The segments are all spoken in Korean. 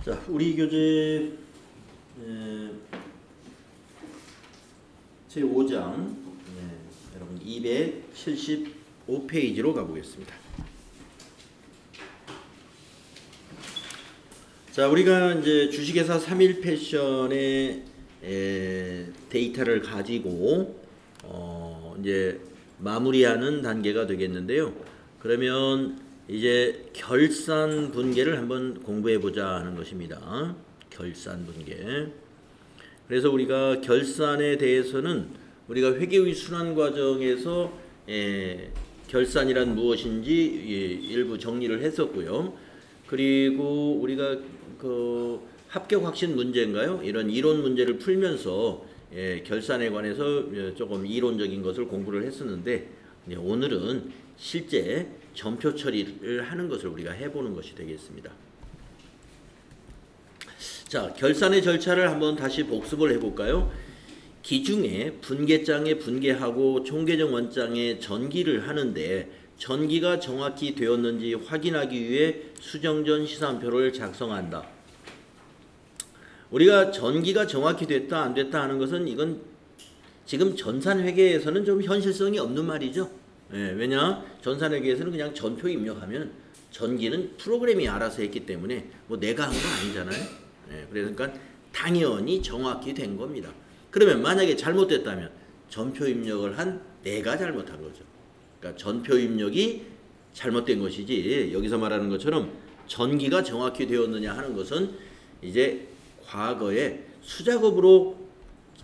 자, 우리 교재 제5장 여러분 275페이지로 가보겠습니다. 자, 우리가 이제 주식회사 3일 패션의 데이터를 가지고 이제 마무리하는 단계가 되겠는데요. 그러면 이제 결산 분계를 한번 공부해 보자 하는 것입니다. 결산 분계. 그래서 우리가 결산에 대해서는 우리가 회계의 순환 과정에서 결산이란 무엇인지 일부 정리를 했었고요. 그리고 우리가 그 합격 확신 문제인가요? 이런 이론 문제를 풀면서 결산에 관해서 조금 이론적인 것을 공부를 했었는데, 오늘은 실제 전표 처리를 하는 것을 우리가 해보는 것이 되겠습니다. 자, 결산의 절차를 한번 다시 복습을 해볼까요? 기중에 분계장에 분계하고 총계정 원장에 전기를 하는데, 전기가 정확히 되었는지 확인하기 위해 수정전 시산표를 작성한다. 우리가 전기가 정확히 됐다 안 됐다 하는 것은 이건 지금 전산회계에서는 좀 현실성이 없는 말이죠. 왜냐? 전산회계에서는 그냥 전표 입력하면 전기는 프로그램이 알아서 했기 때문에 뭐 내가 한 건 아니잖아요. 그러니까 당연히 정확히 된 겁니다. 그러면 만약에 잘못됐다면 전표 입력을 한 내가 잘못한 거죠. 그러니까 전표 입력이 잘못된 것이지, 여기서 말하는 것처럼 전기가 정확히 되었느냐 하는 것은 이제 과거에 수작업으로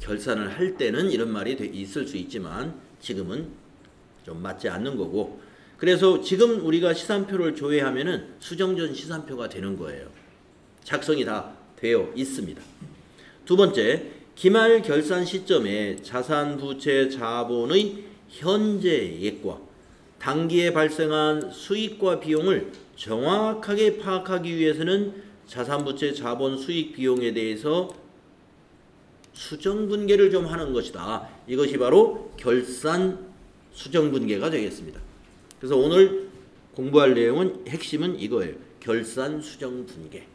결산을 할 때는 이런 말이 있을 수 있지만 지금은 좀 맞지 않는 거고, 그래서 지금 우리가 시산표를 조회하면은 수정전 시산표가 되는 거예요. 작성이 다 되어 있습니다. 두 번째, 기말 결산 시점에 자산, 부채, 자본의 현재 예과, 당기에 발생한 수익과 비용을 정확하게 파악하기 위해서는 자산, 부채, 자본, 수익, 비용에 대해서 수정 분계를 좀 하는 것이다. 이것이 바로 결산 수정 분계가 되겠습니다. 그래서 오늘 공부할 내용은 핵심은 이거예요. 결산 수정 분계.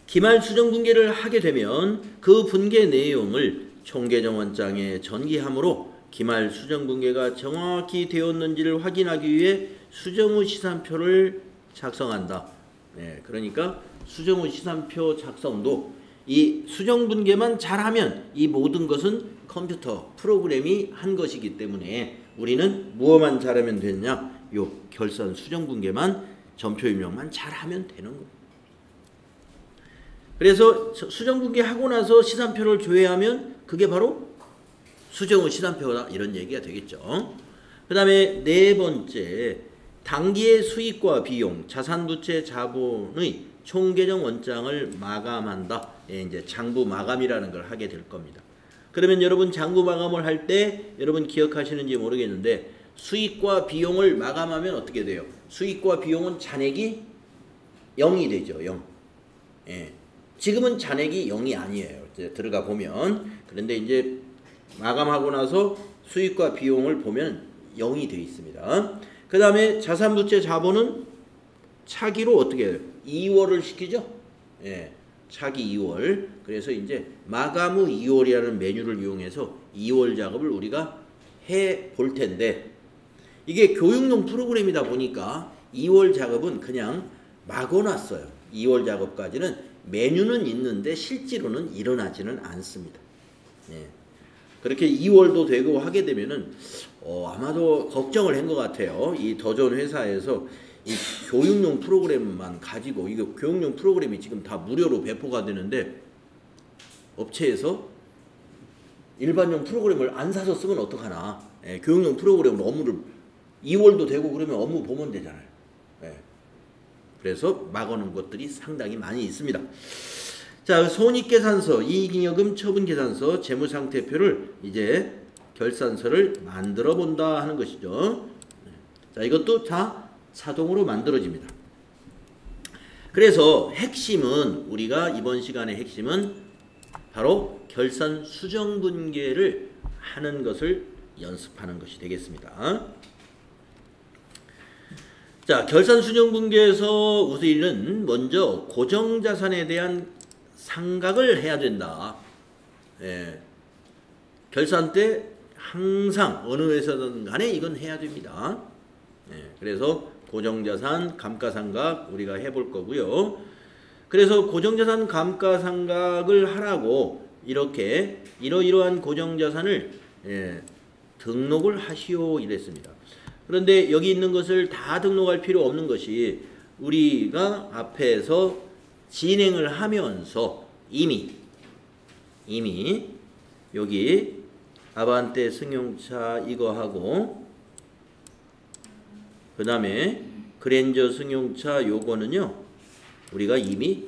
기말 수정 분계를 하게 되면 그 분계 내용을 총계정 원장에 전기함으로 기말 수정 분계가 정확히 되었는지를 확인하기 위해 수정 후 시산표를 작성한다. 그러니까 수정 후 시산표 작성도 이 수정 분계만 잘하면 이 모든 것은 컴퓨터 프로그램이 한 것이기 때문에 우리는 무엇만 잘하면 되느냐? 요 결산 수정 분계만, 전표 입력만 잘하면 되는 거예요. 그래서 수정 분계하고 나서 시산표를 조회하면 그게 바로 수정 후 시산표다, 이런 얘기가 되겠죠. 그 다음에 네 번째, 당기의 수익과 비용, 자산, 부채, 자본의 총계정 원장을 마감한다. 이제 장부 마감이라는 걸 하게 될 겁니다. 그러면 여러분 장부 마감을 할 때 여러분 기억하시는지 모르겠는데, 수익과 비용을 마감하면 어떻게 돼요? 수익과 비용은 잔액이 0이 되죠. 0. 지금은 잔액이 0이 아니에요. 이제 들어가 보면. 그런데 이제 마감하고 나서 수익과 비용을 보면 0이 되어 있습니다. 그 다음에 자산, 부채, 자본은 차기로 어떻게 해요? 2월을 시키죠. 차기 2월. 그래서 이제 마감 후 2월이라는 메뉴를 이용해서 2월 작업을 우리가 해 볼 텐데, 이게 교육용 프로그램이다 보니까 2월 작업은 그냥 막아놨어요. 2월 작업까지는 메뉴는 있는데 실제로는 일어나지는 않습니다. 그렇게 2월도 되고 하게 되면은 아마도 걱정을 한 것 같아요. 이 더존 회사에서 이 교육용 프로그램만 가지고, 이거 교육용 프로그램이 지금 다 무료로 배포가 되는데 업체에서 일반용 프로그램을 안 사서 쓰면 어떡하나. 교육용 프로그램으로 업무를 2월도 되고 그러면 업무 보면 되잖아요. 그래서 막아놓은 것들이 상당히 많이 있습니다. 자, 손익계산서, 이익잉여금 처분계산서, 재무상태표를 이제 결산서를 만들어 본다 하는 것이죠. 자, 이것도 다 자동으로 만들어집니다. 그래서 핵심은, 우리가 이번 시간의 핵심은 바로 결산 수정 분계를 하는 것을 연습하는 것이 되겠습니다. 자, 결산순영분기에서 우리는 먼저 고정자산에 대한 상각을 해야 된다. 예. 결산 때 항상 어느 회사든 간에 이건 해야 됩니다. 예. 그래서 고정자산 감가상각 우리가 해볼 거고요. 그래서 고정자산 감가상각을 하라고 이렇게 이러이러한 고정자산을 등록을 하시오 이랬습니다. 그런데 여기 있는 것을 다 등록할 필요 없는 것이 우리가 앞에서 진행을 하면서 이미 여기 아반떼 승용차 이거 하고 그 다음에 그랜저 승용차 요거는요 우리가 이미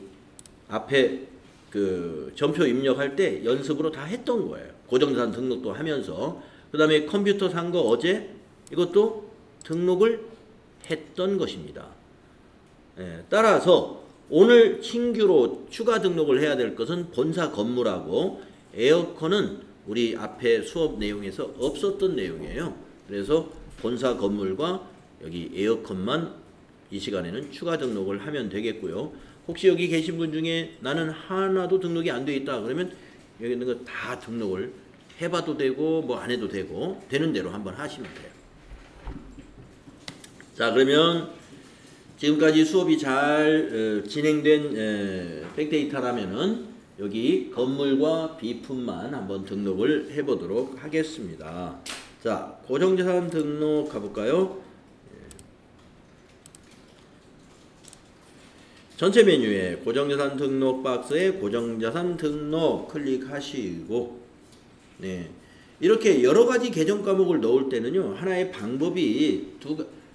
앞에 그 전표 입력할 때 연습으로 다 했던 거예요. 고정자산 등록도 하면서 그 다음에 컴퓨터 산 거 어제 이것도 등록을 했던 것입니다. 따라서 오늘 신규로 추가 등록을 해야 될 것은 본사 건물하고 에어컨은 우리 앞에 수업 내용에서 없었던 내용이에요. 그래서 본사 건물과 여기 에어컨만 이 시간에는 추가 등록을 하면 되겠고요. 혹시 여기 계신 분 중에 나는 하나도 등록이 안 돼 있다 그러면 여기 있는 거 다 등록을 해봐도 되고 뭐 안 해도 되고 되는 대로 한번 하시면 돼요. 자, 그러면 지금까지 수업이 잘 진행된 백데이터라면은 여기 건물과 비품만 한번 등록을 해보도록 하겠습니다. 자, 고정자산 등록 가볼까요? 전체 메뉴에 고정자산 등록 박스에 고정자산 등록 클릭하시고 네. 이렇게 여러 가지 계정 과목을 넣을 때는요. 하나의 방법이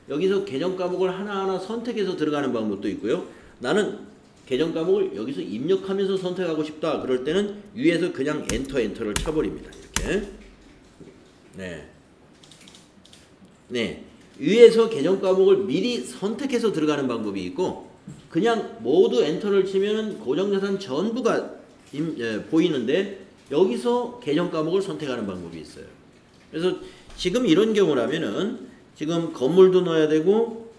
여기서 계정 과목을 하나하나 선택해서 들어가는 방법도 있고요. 나는 계정 과목을 여기서 입력하면서 선택하고 싶다. 그럴 때는 위에서 그냥 엔터를 쳐버립니다. 이렇게. 네. 위에서 계정 과목을 미리 선택해서 들어가는 방법이 있고 그냥 모두 엔터를 치면 고정자산 전부가 보이는데 여기서 계정 과목을 선택하는 방법이 있어요. 그래서 지금 이런 경우라면은 지금 건물도 넣어야 되고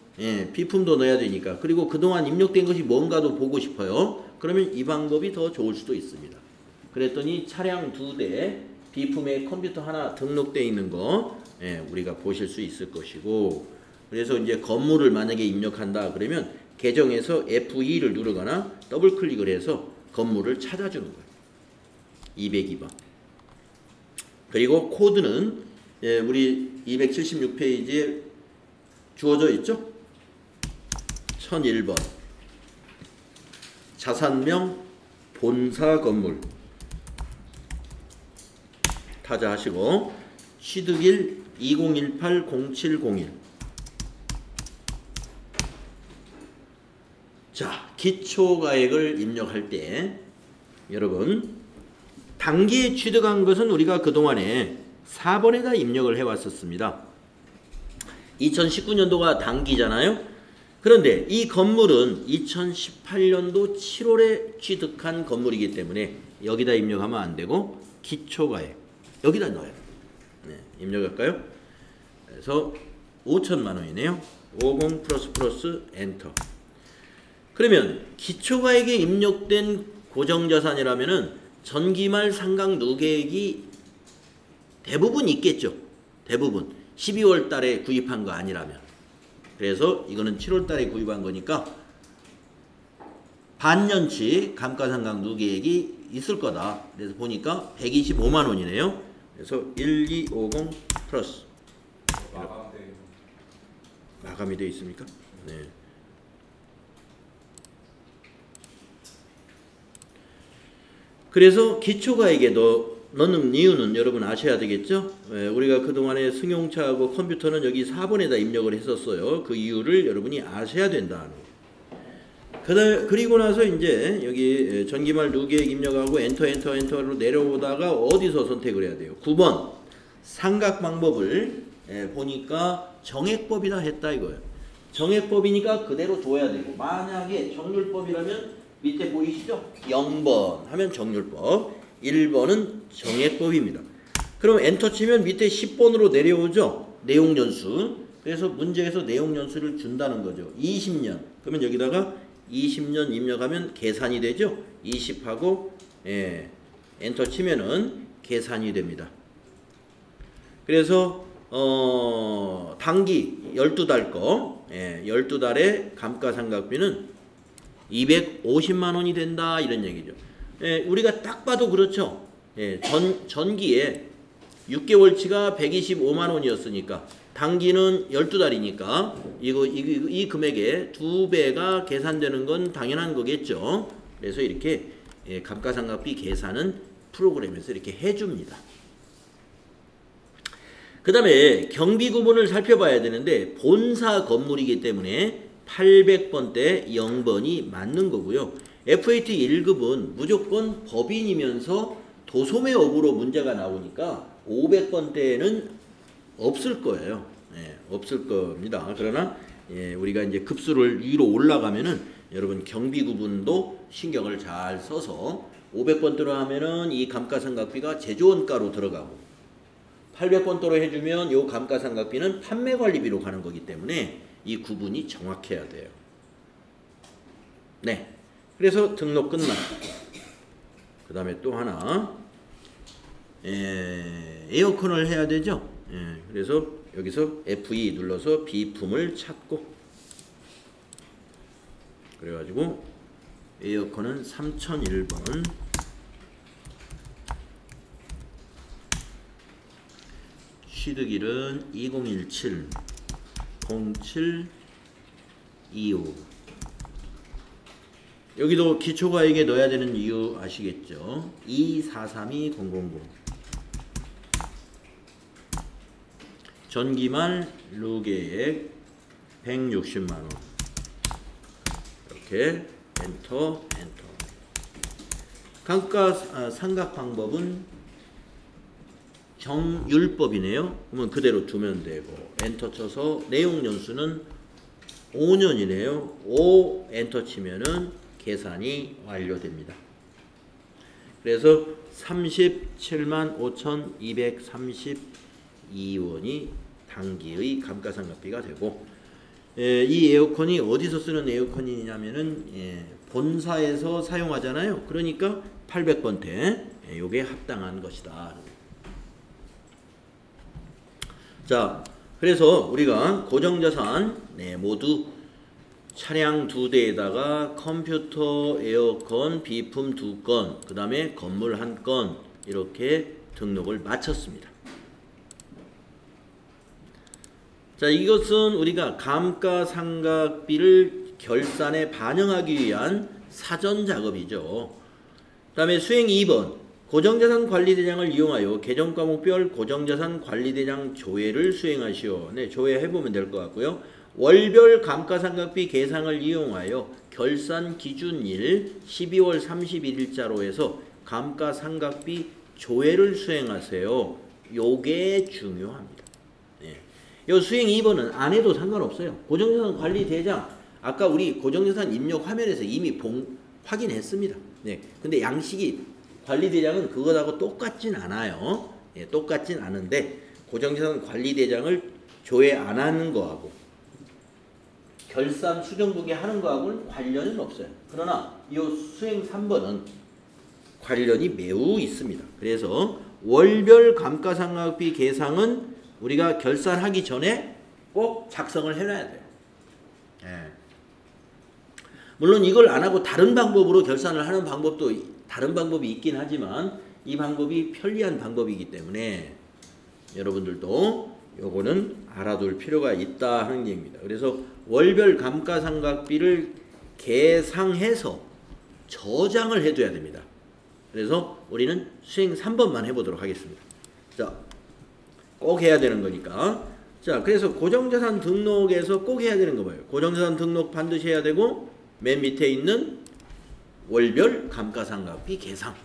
비품도 넣어야 되니까 그리고 그동안 입력된 것이 뭔가도 보고 싶어요. 그러면 이 방법이 더 좋을 수도 있습니다. 그랬더니 차량 2대 비품에 컴퓨터 하나 등록되어 있는 거 우리가 보실 수 있을 것이고 그래서 이제 건물을 만약에 입력한다 그러면 계정에서 F2를 누르거나 더블 클릭을 해서 건물을 찾아주는 거예요. 202번. 그리고 코드는 우리 276페이지에 주어져 있죠? 1001번. 자산명 본사 건물. 타자하시고 취득일 2018-0701. 자, 기초가액을 입력할 때 여러분 단기에 취득한 것은 우리가 그동안에 4번에다 입력을 해왔었습니다. 2019년도가 단기잖아요. 그런데 이 건물은 2018년도 7월에 취득한 건물이기 때문에 여기다 입력하면 안 되고 기초가액 여기다 넣어요. 네, 입력할까요? 그래서 5천만 원이네요. 50++ 엔터. 그러면 기초가액에 입력된 고정자산이라면은 전기말 상각 누계액이 대부분 있겠죠. 대부분 12월 달에 구입한 거 아니라면. 그래서 이거는 7월 달에 구입한 거니까 반년치 감가상각 누계액이 있을 거다. 그래서 보니까 125만 원이네요. 그래서 1250 플러스 마감이 되어 있습니까? 네. 그래서 기초가액에 넣는 이유는 여러분 아셔야 되겠죠? 우리가 그동안에 승용차하고 컴퓨터는 여기 4번에다 입력을 했었어요. 그 이유를 여러분이 아셔야 된다는 거예요. 그리고 나서 이제 여기 전기말 누계액 입력하고 엔터로 내려오다가 어디서 선택을 해야 돼요? 9번 상각 방법을 보니까 정액법이다 했다 이거예요. 정액법이니까 그대로 줘야 되고 만약에 정률법이라면 밑에 보이시죠? 0번 하면 정률법, 1번은 정액법입니다. 그럼 엔터 치면 밑에 10번으로 내려오죠? 내용연수. 그래서 문제에서 내용 연수를 준다는 거죠. 20년. 그러면 여기다가 20년 입력하면 계산이 되죠. 20하고 엔터 치면은 계산이 됩니다. 그래서 단기 12달 거 12달의 감가상각비는 250만 원이 된다 이런 얘기죠. 우리가 딱 봐도 그렇죠. 전기에 6개월치가 125만 원이었으니까 단기는 12달이니까 이 금액의 2배가 계산되는 건 당연한 거겠죠. 그래서 이렇게 감가상각비 계산은 프로그램에서 이렇게 해줍니다. 그 다음에 경비 구분을 살펴봐야 되는데 본사 건물이기 때문에 800번대 0번이 맞는 거고요. FAT 1급은 무조건 법인이면서 도소매업으로 문제가 나오니까 500번대는 없을 거예요. 없을 겁니다. 그러나 우리가 이제 급수를 위로 올라가면은 여러분 경비 구분도 신경을 잘 써서 500번대로 하면은 이 감가상각비가 제조원가로 들어가고 800번대로 해주면 요 감가상각비는 판매관리비로 가는 거기 때문에 이 구분이 정확해야 돼요. 네. 그래서 등록 끝났고 그 다음에 또 하나 에어컨을 해야 되죠. 그래서 여기서 F2 눌러서 비품을 찾고 그래가지고 에어컨은 3001번 취득일은 2017 0725 여기도 기초과액에 넣어야 되는 이유 아시겠죠? 2432-000 전기말 루계액 160만원 이렇게 엔터 감가상각 방법은 정율법이네요. 그러면 그대로 두면 되고 엔터 쳐서 내용 연수는 5년이네요. 5 엔터 치면은 계산이 완료됩니다. 그래서 375,232원이 단기의 감가상각비가 되고 이 에어컨이 어디서 쓰는 에어컨이냐면은 본사에서 사용하잖아요. 그러니까 800번대 요게 합당한 것이다. 자, 그래서 우리가 고정자산 모두 차량 2대에다가 컴퓨터, 에어컨, 비품 2건, 그 다음에 건물 1건 이렇게 등록을 마쳤습니다. 자, 이것은 우리가 감가상각비를 결산에 반영하기 위한 사전 작업이죠. 그 다음에 수행 2번 고정자산 관리대장을 이용하여 개정과목별 고정자산 관리대장 조회를 수행하시오. 네, 조회해보면 될 것 같고요. 월별 감가상각비 계상을 이용하여 결산 기준일 12월 31일자로 해서 감가상각비 조회를 수행하세요. 요게 중요합니다. 요 수행 2번은 안 해도 상관없어요. 고정자산 관리대장 아까 우리 고정자산 입력 화면에서 이미 확인했습니다. 네, 근데 양식이 관리대장은 그것하고 똑같진 않아요. 똑같진 않은데 고정자산 관리대장을 조회 안 하는 거하고 결산 수정부기 하는 거하고는 관련은 없어요. 그러나 이 수행 3번은 관련이 매우 있습니다. 그래서 월별 감가상각비 계상은 우리가 결산하기 전에 꼭 작성을 해놔야 돼요. 물론 이걸 안 하고 다른 방법으로 결산을 하는 방법도 다른 방법이 있긴 하지만 이 방법이 편리한 방법이기 때문에 여러분들도 요거는 알아둘 필요가 있다 하는 얘기입니다. 그래서 월별 감가상각비를 계상해서 저장을 해둬야 됩니다. 그래서 우리는 수행 3번만 해보도록 하겠습니다. 자, 꼭 해야 되는 거니까. 자, 그래서 고정자산 등록에서 꼭 해야 되는 거 뭐예요? 고정자산 등록 반드시 해야 되고 맨 밑에 있는 월별 감가상각비 계상.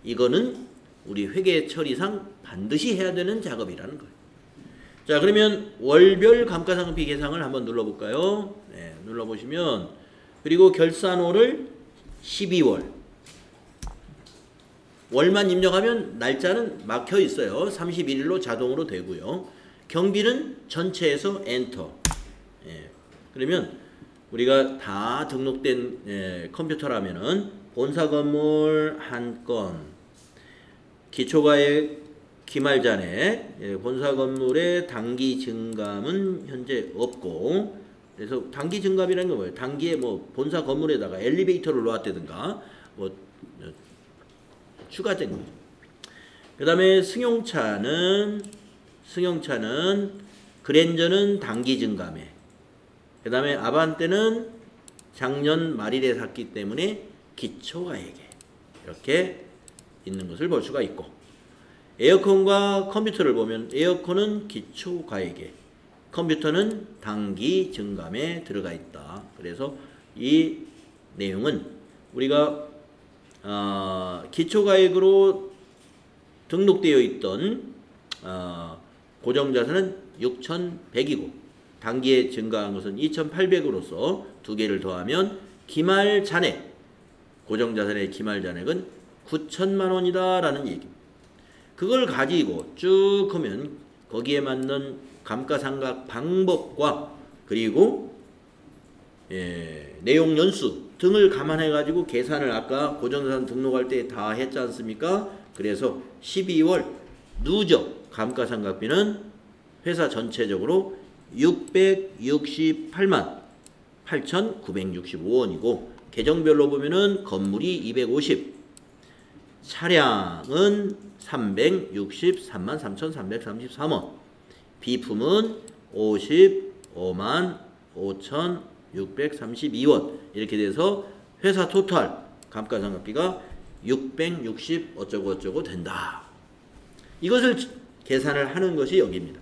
이거는 우리 회계 처리상 반드시 해야 되는 작업이라는 거예요. 자, 그러면 월별 감가상각비 계상을 한번 눌러볼까요? 네, 눌러보시면 그리고 결산호를 12월 월만 입력하면 날짜는 막혀 있어요. 31일로 자동으로 되고요. 경비는 전체에서 엔터. 예. 그러면 우리가 다 등록된 컴퓨터라면은 본사 건물 한 건, 기초가액 기말잔액, 본사 건물의 단기 증감은 현재 없고, 그래서 단기 증감이라는 건 뭐예요? 단기에 뭐 본사 건물에다가 엘리베이터를 놓았다든가 뭐 추가된 거죠. 그 다음에 승용차는 그랜저는 단기 증감에, 그 다음에 아반떼는 작년 말일에 샀기 때문에 기초가액에 이렇게 있는 것을 볼 수가 있고, 에어컨과 컴퓨터를 보면 에어컨은 기초가액에, 컴퓨터는 단기 증감에 들어가 있다. 그래서 이 내용은 우리가 기초가액으로 등록되어 있던 고정자산은 6,100이고 단기에 증가한 것은 2,800으로서 두 개를 더하면 기말잔액, 고정자산의 기말잔액은 9천만 원이다 라는 얘기입니다. 그걸 가지고 쭉 하면 거기에 맞는 감가상각 방법과 그리고 내용 연수 등을 감안해 가지고 계산을 아까 고정자산 등록할 때 다 했지 않습니까? 그래서 12월 누적 감가상각비는 회사 전체적으로 668만 8,965원이고 계정별로 보면은 건물이 250, 차량은 363만 3,333원, 비품은 55만 5,632원 이렇게 돼서 회사 토탈 감가상각비가 660 어쩌고 어쩌고 된다. 이것을 계산을 하는 것이 여기입니다.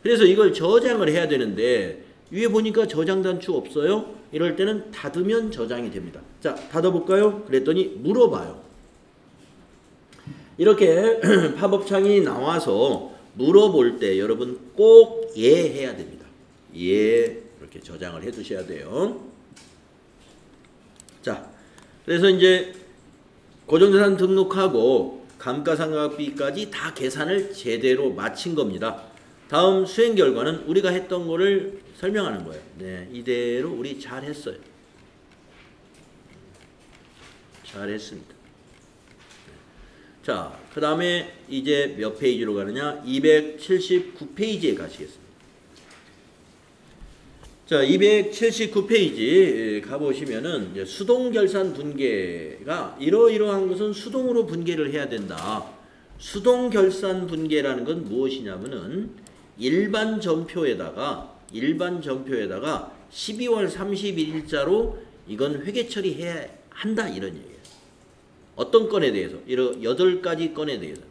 그래서 이걸 저장을 해야 되는데 위에 보니까 저장 단추 없어요? 이럴 때는 닫으면 저장이 됩니다. 자, 닫아볼까요? 그랬더니 물어봐요. 이렇게 팝업창이 나와서 물어볼 때 여러분 꼭 예 해야 됩니다. 예, 이렇게 저장을 해 두셔야 돼요. 자, 그래서 이제 고정자산 등록하고 감가상각비까지 다 계산을 제대로 마친 겁니다. 다음 수행 결과는 우리가 했던 거를 설명하는 거예요. 네, 이대로 우리 잘했어요. 잘했습니다. 자, 그 다음에 이제 몇 페이지로 가느냐? 279페이지에 가시겠습니다. 자, 279페이지 가보시면은 이제 수동결산 분계가 이러이러한 것은 수동으로 분계를 해야 된다. 수동결산 분계라는 건 무엇이냐면은 일반 전표에다가 12월 31일자로 이건 회계 처리해야 한다 이런 얘기예요. 어떤 건에 대해서? 이런 8가지 건에 대해서.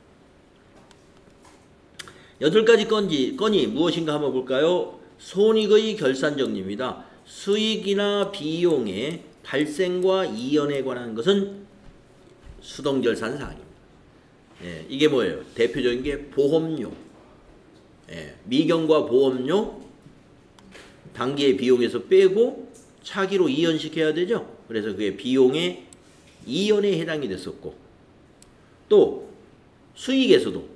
8가지 건이 무엇인가 한번 볼까요? 손익의 결산정리입니다. 수익이나 비용의 발생과 이연에 관한 것은 수동결산 사항입니다. 예, 이게 뭐예요? 대표적인 게 보험료. 예, 미경과 보험료 단기의 비용에서 빼고 차기로 이연시켜야 되죠. 그래서 그게 비용의 이연에 해당이 됐었고, 또 수익에서도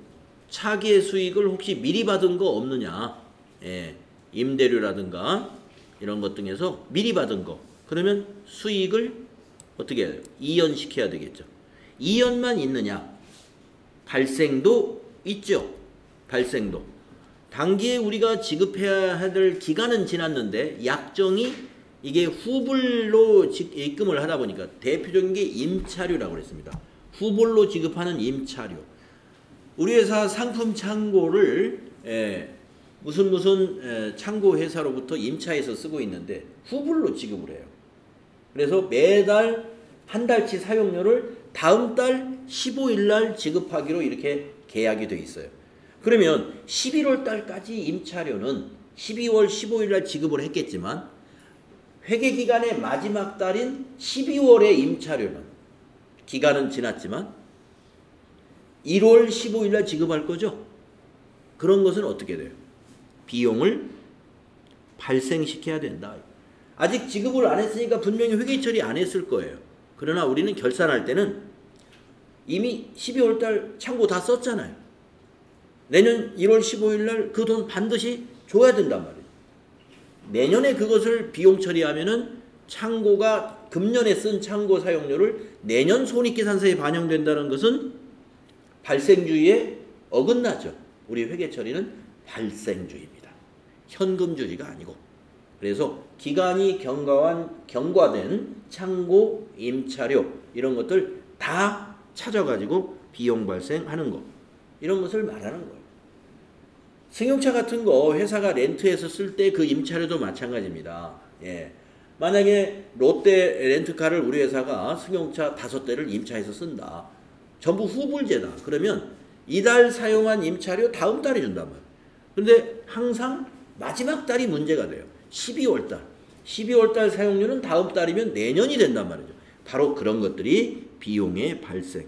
차기의 수익을 혹시 미리 받은 거 없느냐, 예, 임대료라든가 이런 것 등에서 미리 받은 거, 그러면 수익을 어떻게 해야 돼요? 이연시켜야 되겠죠. 이연만 있느냐? 발생도 있죠. 발생도. 단기에 우리가 지급해야 될 기간은 지났는데 약정이 이게 후불로 입금을 하다 보니까 대표적인 게 임차료라고 그랬습니다. 후불로 지급하는 임차료. 우리 회사 상품 창고를 무슨 창고 회사로부터 임차해서 쓰고 있는데 후불로 지급을 해요. 그래서 매달 한 달치 사용료를 다음 달 15일 날 지급하기로 이렇게 계약이 돼 있어요. 그러면 11월 달까지 임차료는 12월 15일 날 지급을 했겠지만 회계기간의 마지막 달인 12월의 임차료는 기간은 지났지만 1월 15일 날 지급할 거죠. 그런 것은 어떻게 돼요? 비용을 발생시켜야 된다. 아직 지급을 안 했으니까 분명히 회계 처리 안 했을 거예요. 그러나 우리는 결산할 때는 이미 12월 달 창고 다 썼잖아요. 내년 1월 15일 날 그 돈 반드시 줘야 된단 말이에요. 내년에 그것을 비용 처리하면은 창고가 금년에 쓴 창고 사용료를 내년 손익계산서에 반영된다는 것은 발생주의에 어긋나죠. 우리 회계처리는 발생주의입니다. 현금주의가 아니고. 그래서 기간이 경과된 창고, 임차료 이런 것들 다 찾아가지고 비용 발생하는 거. 이런 것을 말하는 거예요. 승용차 같은 거 회사가 렌트해서 쓸 때 그 임차료도 마찬가지입니다. 예. 만약에 롯데 렌트카를 우리 회사가 승용차 5대를 임차해서 쓴다. 전부 후불제다. 그러면 이달 사용한 임차료 다음 달에 준단 말이에요. 그런데 항상 마지막 달이 문제가 돼요. 12월 달. 12월 달 사용료는 다음 달이면 내년이 된단 말이죠. 바로 그런 것들이 비용의 발생.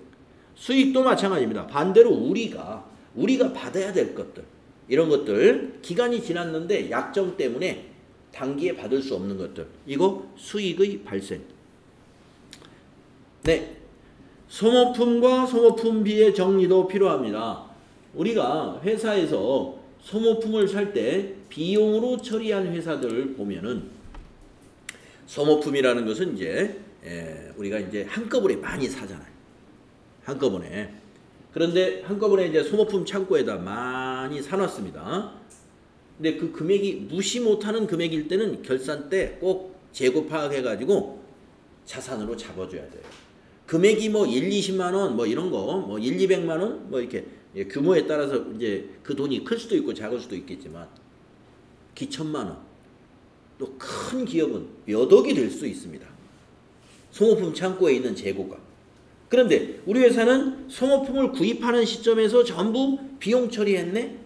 수익도 마찬가지입니다. 반대로 우리가 받아야 될 것들. 이런 것들 기간이 지났는데 약정 때문에 단기에 받을 수 없는 것들. 이거 수익의 발생. 네. 소모품과 소모품비의 정리도 필요합니다. 우리가 회사에서 소모품을 살 때 비용으로 처리한 회사들을 보면은 소모품이라는 것은 이제 우리가 이제 한꺼번에 많이 사잖아요. 한꺼번에. 그런데 한꺼번에 이제 소모품 창고에다 많이 사놨습니다. 근데 그 금액이 무시 못하는 금액일 때는 결산 때 꼭 재고 파악해가지고 자산으로 잡아줘야 돼요. 금액이 뭐 1, 20만 원 뭐 이런 거 뭐 1, 200만 원 뭐 이렇게 규모에 따라서 이제 그 돈이 클 수도 있고 작을 수도 있겠지만 기천만 원 또 큰 기업은 몇 억이 될 수 있습니다. 소모품 창고에 있는 재고가. 그런데 우리 회사는 소모품을 구입하는 시점에서 전부 비용 처리했네.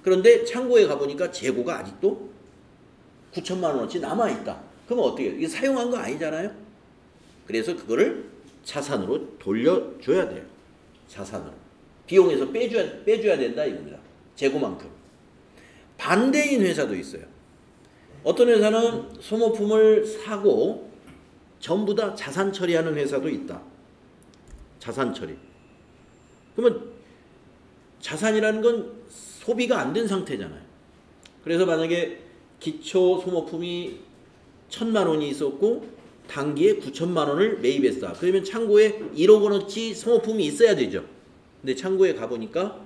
그런데 창고에 가보니까 재고가 아직도 9천만 원어치 남아있다. 그럼 어떻게 해요? 이게 사용한 거 아니잖아요. 그래서 그거를 자산으로 돌려줘야 돼요. 자산으로. 비용에서 빼줘야 된다 이겁니다. 재고만큼. 반대인 회사도 있어요. 어떤 회사는 소모품을 사고 전부 다 자산 처리하는 회사도 있다. 자산 처리. 그러면 자산이라는 건 소비가 안 된 상태잖아요. 그래서 만약에 기초 소모품이 1,000만 원이 있었고 단기에 9천만 원을 매입했다. 그러면 창고에 1억 원어치 소모품이 있어야 되죠. 근데 창고에 가보니까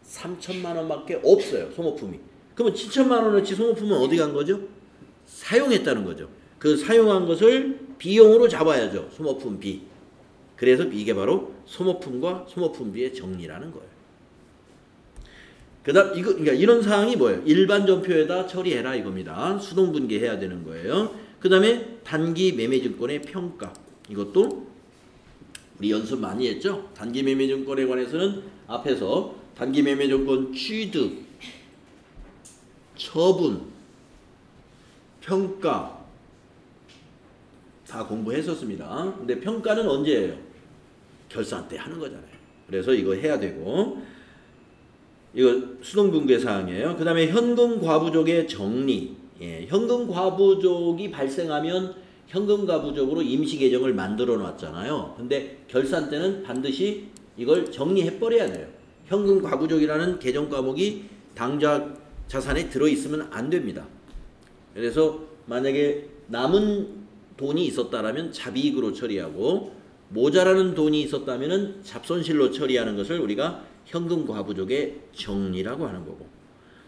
3천만 원밖에 없어요. 소모품이. 그러면 7천만 원어치 소모품은 어디 간 거죠? 사용했다는 거죠. 그 사용한 것을 비용으로 잡아야죠. 소모품비. 그래서 이게 바로 소모품과 소모품비의 정리라는 거예요. 그다음 그러니까 이런 사항이 뭐예요? 일반 전표에다 처리해라 이겁니다. 수동분계해야 되는 거예요. 그다음에 단기 매매증권의 평가. 이것도 우리 연습 많이 했죠? 단기 매매증권에 관해서는 앞에서 단기 매매증권 취득, 처분, 평가 다 공부했었습니다. 근데 평가는 언제예요? 결산 때 하는 거잖아요. 그래서 이거 해야 되고 이거 수동분계 사항이에요. 그 다음에 현금 과부족의 정리. 예, 현금 과부족이 발생하면 현금 과부족으로 임시 계정을 만들어 놨잖아요. 근데 결산 때는 반드시 이걸 정리해 버려야 돼요. 현금 과부족이라는 계정 과목이 당좌 자산에 들어있으면 안 됩니다. 그래서 만약에 남은 돈이 있었다라면 잡이익으로 처리하고 모자라는 돈이 있었다면 잡손실로 처리하는 것을 우리가 현금 과부족의 정리라고 하는 거고,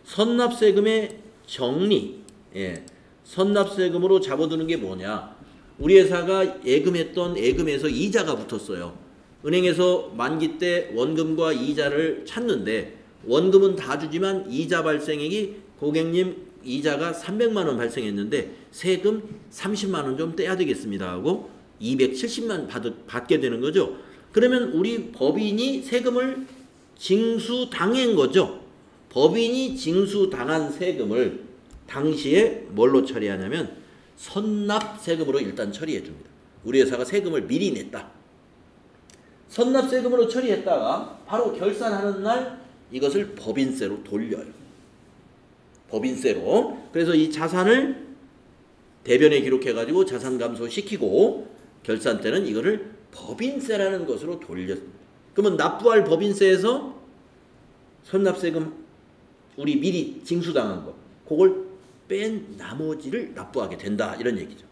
선납세금의 정리. 예, 선납세금으로 잡아두는 게 뭐냐? 우리 회사가 예금했던 예금에서 이자가 붙었어요. 은행에서 만기 때 원금과 이자를 찾는데 원금은 다 주지만 이자 발생액이 고객님 이자가 300만 원 발생했는데 세금 30만 원 좀 떼야 되겠습니다 하고 270만 받게 되는 거죠. 그러면 우리 법인이 세금을 징수당한 거죠. 법인이 징수당한 세금을 당시에 뭘로 처리하냐면 선납세금으로 일단 처리해 줍니다. 우리 회사가 세금을 미리 냈다. 선납세금으로 처리했다가 바로 결산하는 날 이것을 법인세로 돌려요. 법인세로. 그래서 이 자산을 대변에 기록해가지고 자산 감소시키고 결산 때는 이거를 법인세라는 것으로 돌렸습니다. 그러면 납부할 법인세에서 선납세금 우리 미리 징수당한 거 그걸 뺀 나머지를 납부하게 된다 이런 얘기죠.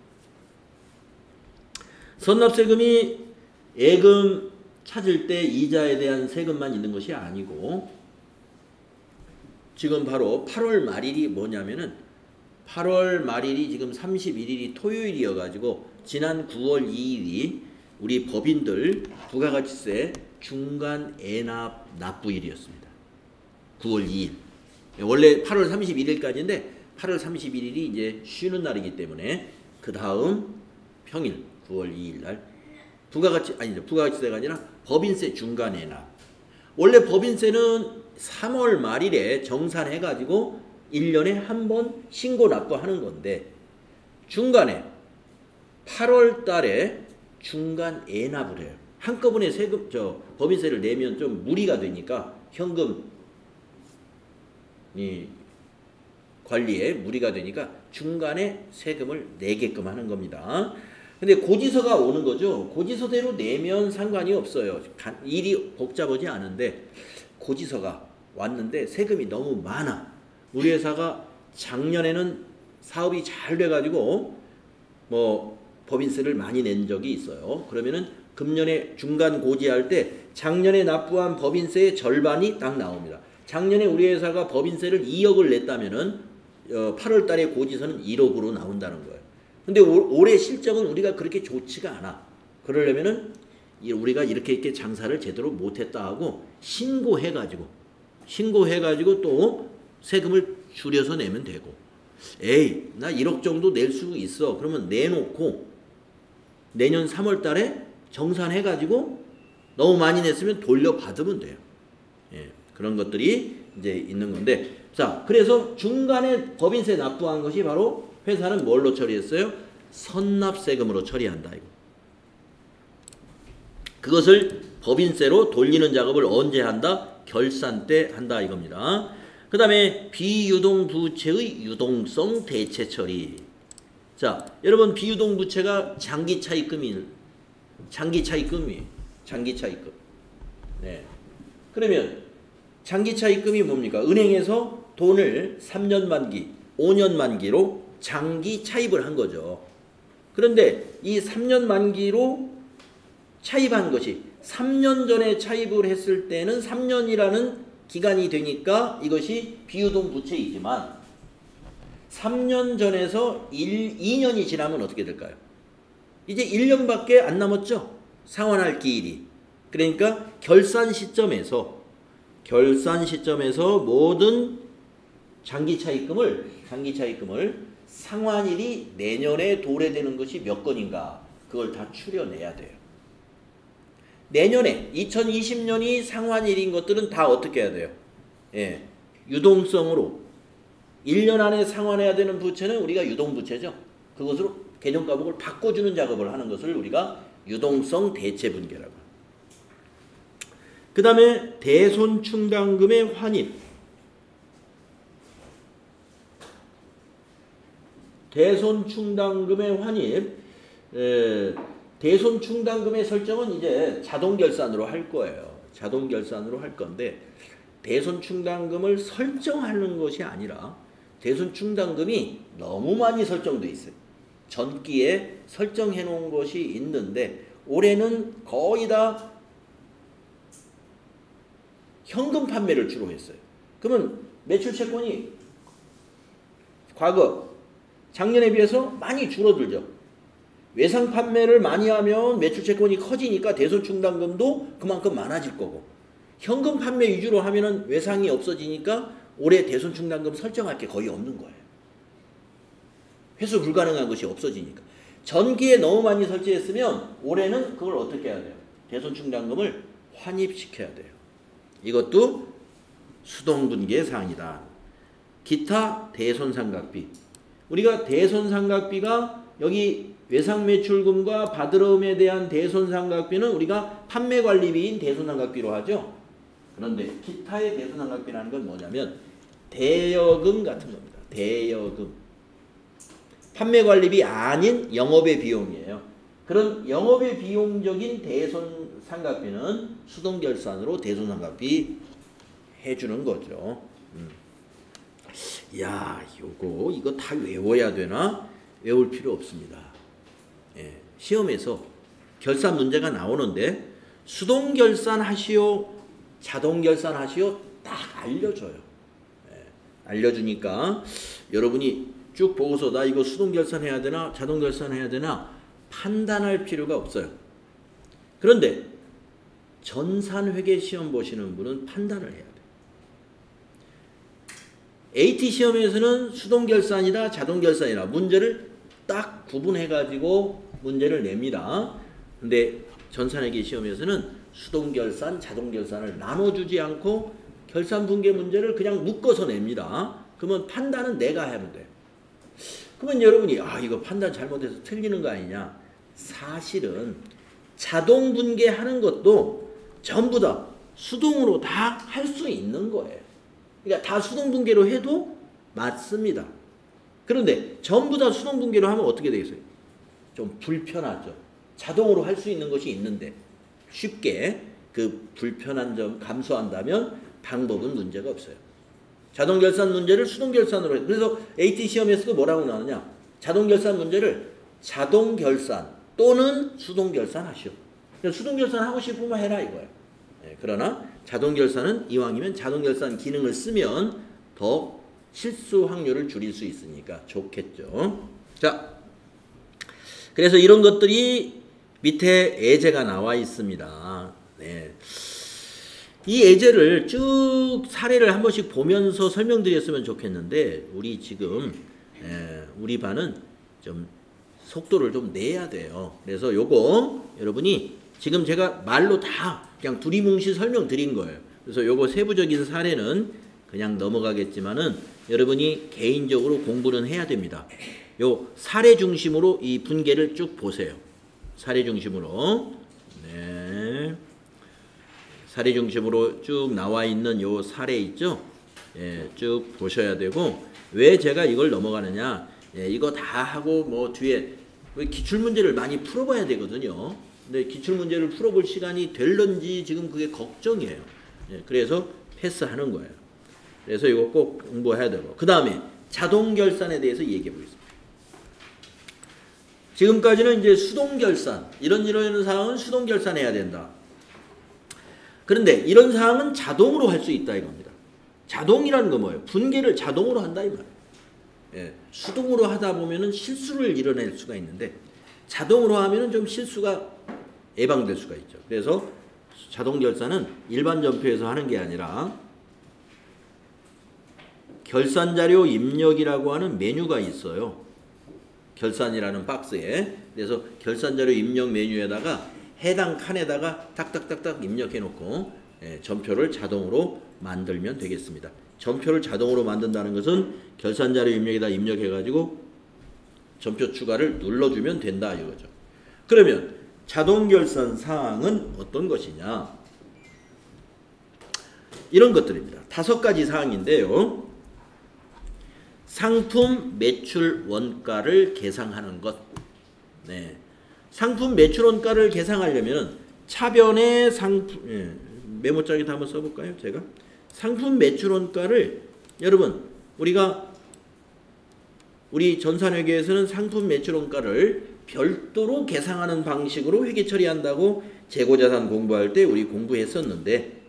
선납세금이 예금 찾을 때 이자에 대한 세금만 있는 것이 아니고 지금 바로 8월 말일이 뭐냐면은 8월 말일이 지금 31일이 토요일이어 가지고 지난 9월 2일이 우리 법인들 부가가치세 중간 애납 납부일이었습니다. 9월 2일. 원래 8월 31일까지인데 8월 31일이 이제 쉬는 날이기 때문에 그 다음 평일 9월 2일 날 부가가치세가 아니라 법인세 중간 애납. 원래 법인세는 3월 말일에 정산해가지고 1년에 한 번 신고 납부하는 건데 중간에 8월 달에 중간 애납을 해요. 한꺼번에 법인세를 내면 좀 무리가 되니까 현금 관리에 무리가 되니까 중간에 세금을 내게끔 하는 겁니다. 근데 고지서가 오는 거죠. 고지서대로 내면 상관이 없어요. 일이 복잡하지 않은데 고지서가 왔는데 세금이 너무 많아. 우리 회사가 작년에는 사업이 잘 돼가지고 법인세를 많이 낸 적이 있어요. 그러면은 금년에 중간 고지할 때 작년에 납부한 법인세의 절반이 딱 나옵니다. 작년에 우리 회사가 법인세를 2억을 냈다면은 8월 달에 고지서는 1억으로 나온다는 거예요. 근데 올해 실적은 우리가 그렇게 좋지가 않아. 그러려면은 우리가 이렇게 장사를 제대로 못했다 하고 신고해가지고 또 세금을 줄여서 내면 되고 에이 나 1억 정도 낼 수 있어. 그러면 내놓고 내년 3월 달에 정산해가지고 너무 많이 냈으면 돌려받으면 돼요. 예, 그런 것들이 이제 있는 건데 자 그래서 중간에 법인세 납부한 것이 바로 회사는 뭘로 처리했어요? 선납세금으로 처리한다. 이거. 그것을 법인세로 돌리는 작업을 언제 한다? 결산 때 한다 이겁니다. 그 다음에 비유동부채의 유동성 대체 처리. 자, 여러분 비유동부채가 장기차입금이에요. 장기차입금. 네. 그러면 장기차입금이 뭡니까? 은행에서 돈을 3년 만기, 5년 만기로 장기 차입을 한 거죠. 그런데 이 3년 만기로 차입한 것이 3년 전에 차입을 했을 때는 3년이라는 기간이 되니까 이것이 비유동부채이지만 3년 전에서 2년이 지나면 어떻게 될까요? 이제 1년밖에 안 남았죠. 상환할 기일이. 그러니까 결산 시점에서 모든 장기차입금을 상환일이 내년에 도래되는 것이 몇 건인가 그걸 다 추려내야 돼요. 내년에 2020년이 상환일인 것들은 다 어떻게 해야 돼요? 예, 유동성으로 1년 안에 상환해야 되는 부채는 우리가 유동부채죠. 그것으로 개념과목을 바꿔주는 작업을 하는 것을 우리가 유동성 대체분계라고 합니다. 그 다음에 대손충당금의 환입. 대손충당금의 환입. 대손충당금의 설정은 이제 자동결산으로 할 거예요. 자동결산으로 할 건데 대손충당금을 설정하는 것이 아니라 대손충당금이 너무 많이 설정돼 있어요. 전기에 설정해 놓은 것이 있는데 올해는 거의 다 현금 판매를 주로 했어요. 그러면 매출 채권이 과거 작년에 비해서 많이 줄어들죠. 외상 판매를 많이 하면 매출 채권이 커지니까 대손충당금도 그만큼 많아질 거고 현금 판매 위주로 하면은 외상이 없어지니까 올해 대손충당금 설정할 게 거의 없는 거예요. 회수 불가능한 것이 없어지니까. 전기에 너무 많이 설치했으면 올해는 그걸 어떻게 해야 돼요? 대손충당금을 환입시켜야 돼요. 이것도 수동분계 사항이다. 기타 대손상각비. 우리가 대손상각비가 여기 외상매출금과 받으러움에 대한 대손상각비는 우리가 판매관리비인 대손상각비로 하죠. 그런데 기타의 대손상각비라는 건 뭐냐면 대여금 같은 겁니다. 대여금. 판매관리비 아닌 영업의 비용이에요. 그런 영업의 비용적인 대손상각비는 수동결산으로 대손상각비 해주는 거죠. 야, 이거 다 외워야 되나? 외울 필요 없습니다. 예, 시험에서 결산 문제가 나오는데 수동 결산하시오, 자동 결산하시오 딱 알려줘요. 예, 알려주니까 여러분이 쭉 보고서 나 이거 수동 결산해야 되나 자동 결산해야 되나 판단할 필요가 없어요. 그런데 전산회계 시험 보시는 분은 판단을 해야 돼요. AT 시험에서는 수동 결산이다 자동 결산이다 문제를 딱 구분해 가지고 문제를 냅니다. 근데 전산회계 시험에서는 수동 결산 자동 결산을 나눠주지 않고 결산 분계 문제를 그냥 묶어서 냅니다. 그러면 판단은 내가 하면 돼요. 그러면 여러분이 이거 판단 잘못해서 틀리는 거 아니냐? 사실은 자동 분계하는 것도 전부 다 수동으로 다 할 수 있는 거예요. 그러니까 다 수동 분계로 해도 맞습니다. 그런데 전부 다 수동 분계로 하면 어떻게 되겠어요? 좀 불편하죠. 자동으로 할 수 있는 것이 있는데 쉽게 그 불편한 점 감소한다면 방법은 문제가 없어요. 자동 결산 문제를 수동 결산으로 해요. 그래서 AT 시험에서도 뭐라고 나오느냐? 자동 결산 문제를 자동 결산 또는 수동 결산 하시오. 수동 결산 하고 싶으면 해라 이거예요. 그러나 자동 결산은 이왕이면 자동 결산 기능을 쓰면 더 실수 확률을 줄일 수 있으니까 좋겠죠. 자, 그래서 이런 것들이 밑에 예제가 나와 있습니다. 네. 이 예제를 쭉 사례를 한 번씩 보면서 설명드렸으면 좋겠는데 우리 지금 우리 반은 좀 속도를 좀 내야 돼요. 그래서 요거 여러분이 지금 제가 말로 다 그냥 두리뭉실 설명드린 거예요. 그래서 요거 세부적인 사례는 그냥 넘어가겠지만은 여러분이 개인적으로 공부는 해야 됩니다. 요 사례 중심으로 이 분계를 쭉 보세요. 사례 중심으로. 네. 사례 중심으로 쭉 나와 있는 요 사례 있죠? 예, 쭉 보셔야 되고 왜 제가 이걸 넘어가느냐? 예, 이거 다 하고 뭐 뒤에 기출문제를 많이 풀어봐야 되거든요. 근데 기출문제를 풀어볼 시간이 될런지 지금 그게 걱정이에요. 예, 그래서 패스하는 거예요. 그래서 이거 꼭 공부해야 되고 그 다음에 자동 결산에 대해서 얘기해 보겠습니다. 지금까지는 이제 수동 결산 이런 사항은 수동 결산해야 된다. 그런데 이런 사항은 자동으로 할 수 있다 이겁니다. 자동이라는 건 뭐예요? 분계를 자동으로 한다 이 말이에요. 예, 수동으로 하다 보면은 실수를 이뤄낼 수가 있는데 자동으로 하면은 좀 실수가 예방될 수가 있죠. 그래서 자동 결산은 일반 전표에서 하는 게 아니라 결산자료 입력이라고 하는 메뉴가 있어요. 결산이라는 박스에. 그래서 결산자료 입력 메뉴에다가 해당 칸에다가 딱딱딱딱 입력해 놓고 전표를 자동으로 만들면 되겠습니다. 전표를 자동으로 만든다는 것은 결산자료 입력에다 입력해 가지고 전표 추가를 눌러주면 된다 이거죠. 그러면 자동 결산 사항은 어떤 것이냐? 이런 것들입니다. 5가지 사항인데요. 상품 매출 원가를 계상하는 것. 네. 상품 매출 원가를 계상하려면 차변의 상품 메모장에다 한번 써볼까요? 제가 상품 매출 원가를 여러분 우리 전산회계에서는 상품 매출 원가를 별도로 계상하는 방식으로 회계 처리한다고 재고자산 공부할 때 우리 공부했었는데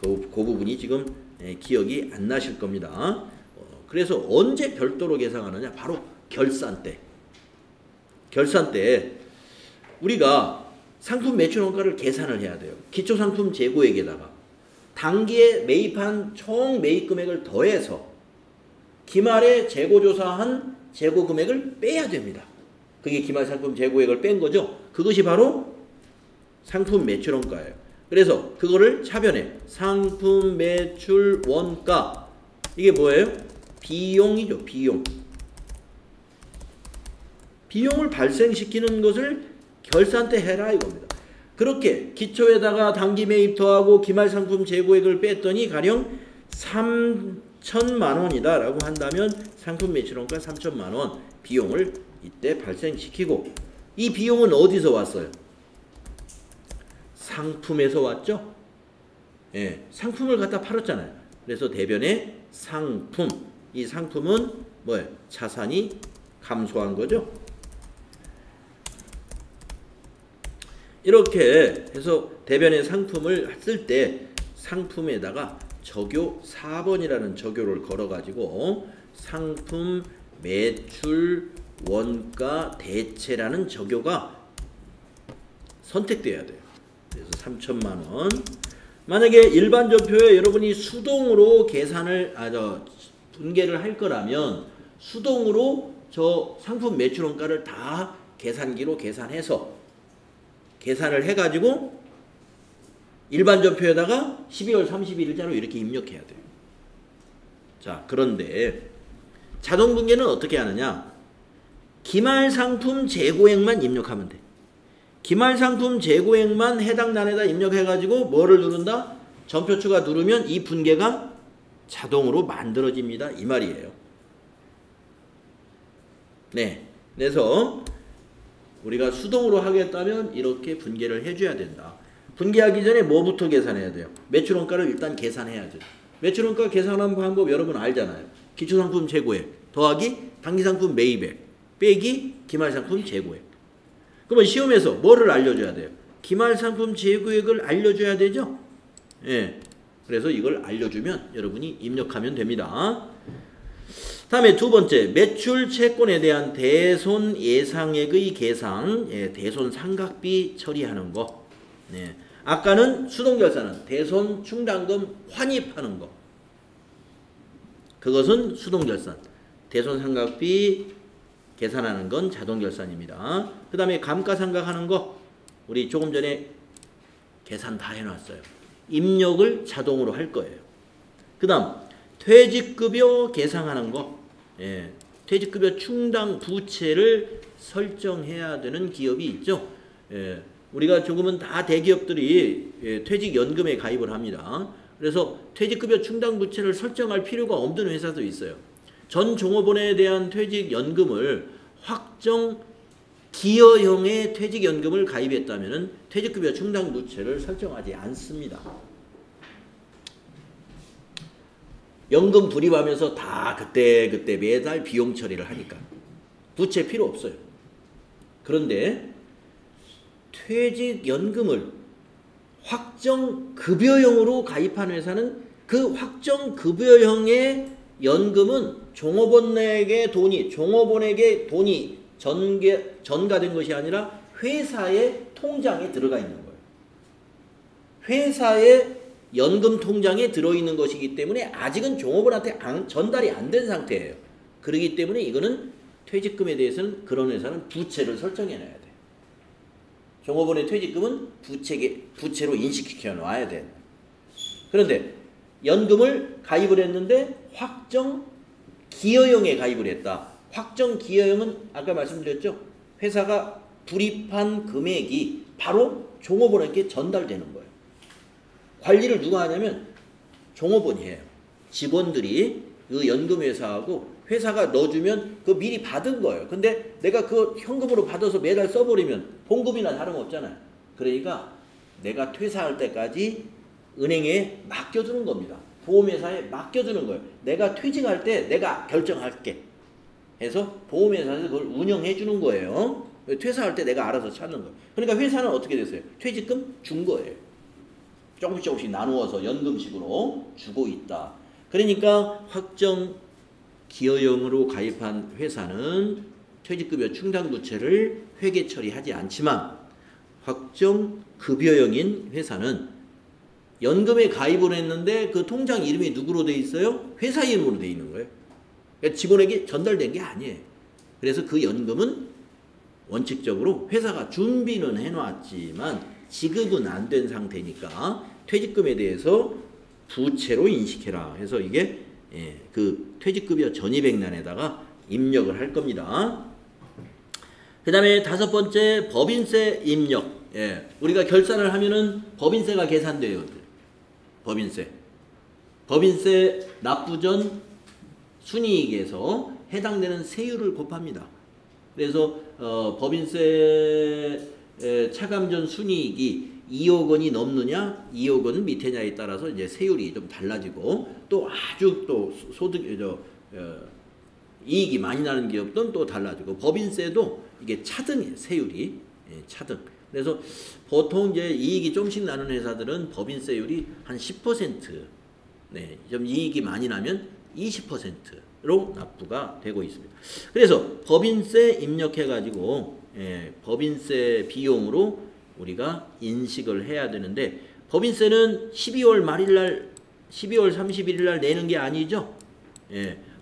그 부분이 지금 기억이 안 나실 겁니다. 그래서 언제 별도로 계상하느냐? 바로 결산 때. 결산 때 우리가 상품 매출 원가를 계산을 해야 돼요. 기초상품 재고액에다가 당기에 매입한 총 매입 금액을 더해서 기말에 재고조사한 재고 금액을 빼야 됩니다. 그게 기말 상품 재고액을 뺀 거죠. 그것이 바로 상품 매출 원가예요. 그래서 그거를 차변에 상품 매출 원가 이게 뭐예요? 비용이죠. 비용. 비용을 발생시키는 것을 결산 때 해라 이겁니다. 그렇게 기초에다가 당기 매입 더하고 기말 상품 재고액을 뺐더니 가령 3천만 원이다 라고 한다면 상품 매출원가 3천만 원 비용을 이때 발생시키고 이 비용은 어디서 왔어요? 상품에서 왔죠? 예, 상품을 갖다 팔았잖아요. 그래서 대변의 상품, 이 상품은 뭐예요? 자산이 감소한 거죠. 이렇게 해서 대변의 상품을 쓸 때 상품에다가 적요 4번이라는 적요를 걸어가지고 상품, 매출, 원가, 대체라는 적요가 선택돼야 돼요. 그래서 3천만 원. 만약에 일반전표에 여러분이 수동으로 계산을 분계를 할 거라면 수동으로 저 상품 매출 원가를 다 계산기로 계산해서 계산을 해가지고 일반전표에다가 12월 31일자로 이렇게 입력해야 돼요. 자, 그런데 자동분계는 어떻게 하느냐? 기말상품 재고액만 입력하면 돼. 기말상품 재고액만 해당 난에다 입력해가지고 뭐를 누른다? 전표 추가 누르면 이 분계가 자동으로 만들어집니다. 이 말이에요. 네, 그래서 우리가 수동으로 하겠다면 이렇게 분계를 해줘야 된다. 분계하기 전에 뭐부터 계산해야 돼요? 매출원가를 일단 계산해야죠. 매출원가 계산하는 방법 여러분 알잖아요. 기초상품 재고액 더하기 단기상품 매입액 빼기 기말상품 재고액. 그러면 시험에서 뭐를 알려줘야 돼요? 기말상품 재고액을 알려줘야 되죠? 예. 그래서 이걸 알려주면 여러분이 입력하면 됩니다. 다음에 두 번째, 매출 채권에 대한 대손 예상액의 계상, 예, 대손 상각비 처리하는 거. 네. 아까는 수동결산은 대손 충당금 환입하는 거. 그것은 수동결산. 대손 상각비 계산하는 건 자동결산입니다. 그 다음에 감가상각하는 거 우리 조금 전에 계산 다 해놨어요. 입력을 자동으로 할 거예요. 그 다음 퇴직급여 계상하는 거. 예, 퇴직급여 충당 부채를 설정해야 되는 기업이 있죠. 예, 우리가 조금은 다 대기업들이 예, 퇴직연금에 가입을 합니다. 그래서 퇴직급여 충당 부채를 설정할 필요가 없는 회사도 있어요. 전 종업원에 대한 퇴직연금을 확정 기여형의 퇴직연금을 가입했다면 퇴직급여 충당 부채를 설정하지 않습니다. 연금 불입하면서 다 그때 매달 비용 처리를 하니까 부채 필요 없어요. 그런데 퇴직연금을 확정급여형으로 가입한 회사는 그 확정급여형의 연금은 종업원에게 돈이 전가된 것이 아니라 회사의 통장에 들어가 있는 거예요. 회사의 연금 통장에 들어있는 것이기 때문에 아직은 종업원한테 전달이 안 된 상태예요. 그렇기 때문에 이거는 퇴직금에 대해서는 그런 회사는 부채를 설정해놔야 돼. 종업원의 퇴직금은 부채로 인식시켜 놔야 돼. 그런데 연금을 가입을 했는데 확정 기여형에 가입을 했다. 확정 기여형은 아까 말씀드렸죠. 회사가 불입한 금액이 바로 종업원에게 전달되는 거예요. 관리를 누가 하냐면 종업원이 해요. 직원들이 그 연금회사하고 회사가 넣어주면 그 미리 받은 거예요. 근데 내가 그 현금으로 받아서 매달 써버리면 봉급이나 다름없잖아요. 그러니까 내가 퇴사할 때까지 은행에 맡겨두는 겁니다. 보험회사에 맡겨두는 거예요. 내가 퇴직할 때 내가 결정할게 해서 보험회사에서 그걸 운영해 주는 거예요. 퇴사할 때 내가 알아서 찾는 거예요. 그러니까 회사는 어떻게 됐어요? 퇴직금 준 거예요. 조금씩 나누어서 연금식으로 주고 있다. 그러니까 확정 기여형으로 가입한 회사는 퇴직급여 충당부채를 회계 처리하지 않지만 확정 급여형인 회사는 연금에 가입을 했는데 그 통장 이름이 누구로 돼 있어요? 회사 이름으로 돼 있는 거예요. 그러니까 직원에게 전달된 게 아니에요. 그래서 그 연금은 원칙적으로 회사가 준비는 해놨지만 지급은 안 된 상태니까 퇴직금에 대해서 부채로 인식해라 해서 이게 그 퇴직급여 전입액란에다가 입력을 할 겁니다. 그 다음에 다섯 번째 법인세 입력. 우리가 결산을 하면은 법인세가 계산돼요. 법인세 납부 전 순이익에서 해당되는 세율을 곱합니다. 그래서 법인세 차감 전 순이익이 2억 원이 넘느냐 2억 원 밑에냐에 따라서 이제 세율이 좀 달라지고 또 아주 또 소득 이익이 많이 나는 기업들은 또 달라지고 법인세도 이게 차등이에요. 세율이 차등. 그래서 보통 이제 이익이 좀씩 나는 회사들은 법인세율이 한 10%, 네, 좀 이익이 많이 나면 20%로 납부가 되고 있습니다. 그래서 법인세 입력해가지고 법인세 비용으로 우리가 인식을 해야 되는데 법인세는 12월 말일날 12월 31일날 내는 게 아니죠.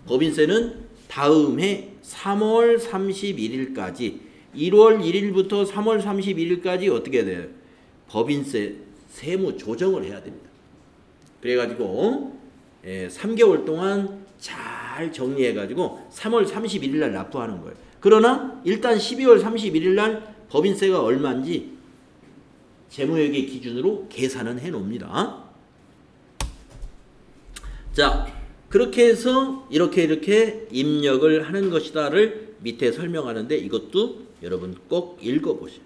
법인세는 다음 해 3월 31일까지 1월 1일부터 3월 31일까지 어떻게 돼요? 법인세 세무 조정을 해야 됩니다. 그래가지고 3개월 동안 잘 정리해가지고 3월 31일 날 납부하는 거예요. 그러나 일단 12월 31일 날 법인세가 얼마인지 재무회계 기준으로 계산은 해놓습니다. 자, 그렇게 해서 이렇게 입력을 하는 것이다를 밑에 설명하는데 이것도 여러분 꼭 읽어보셔야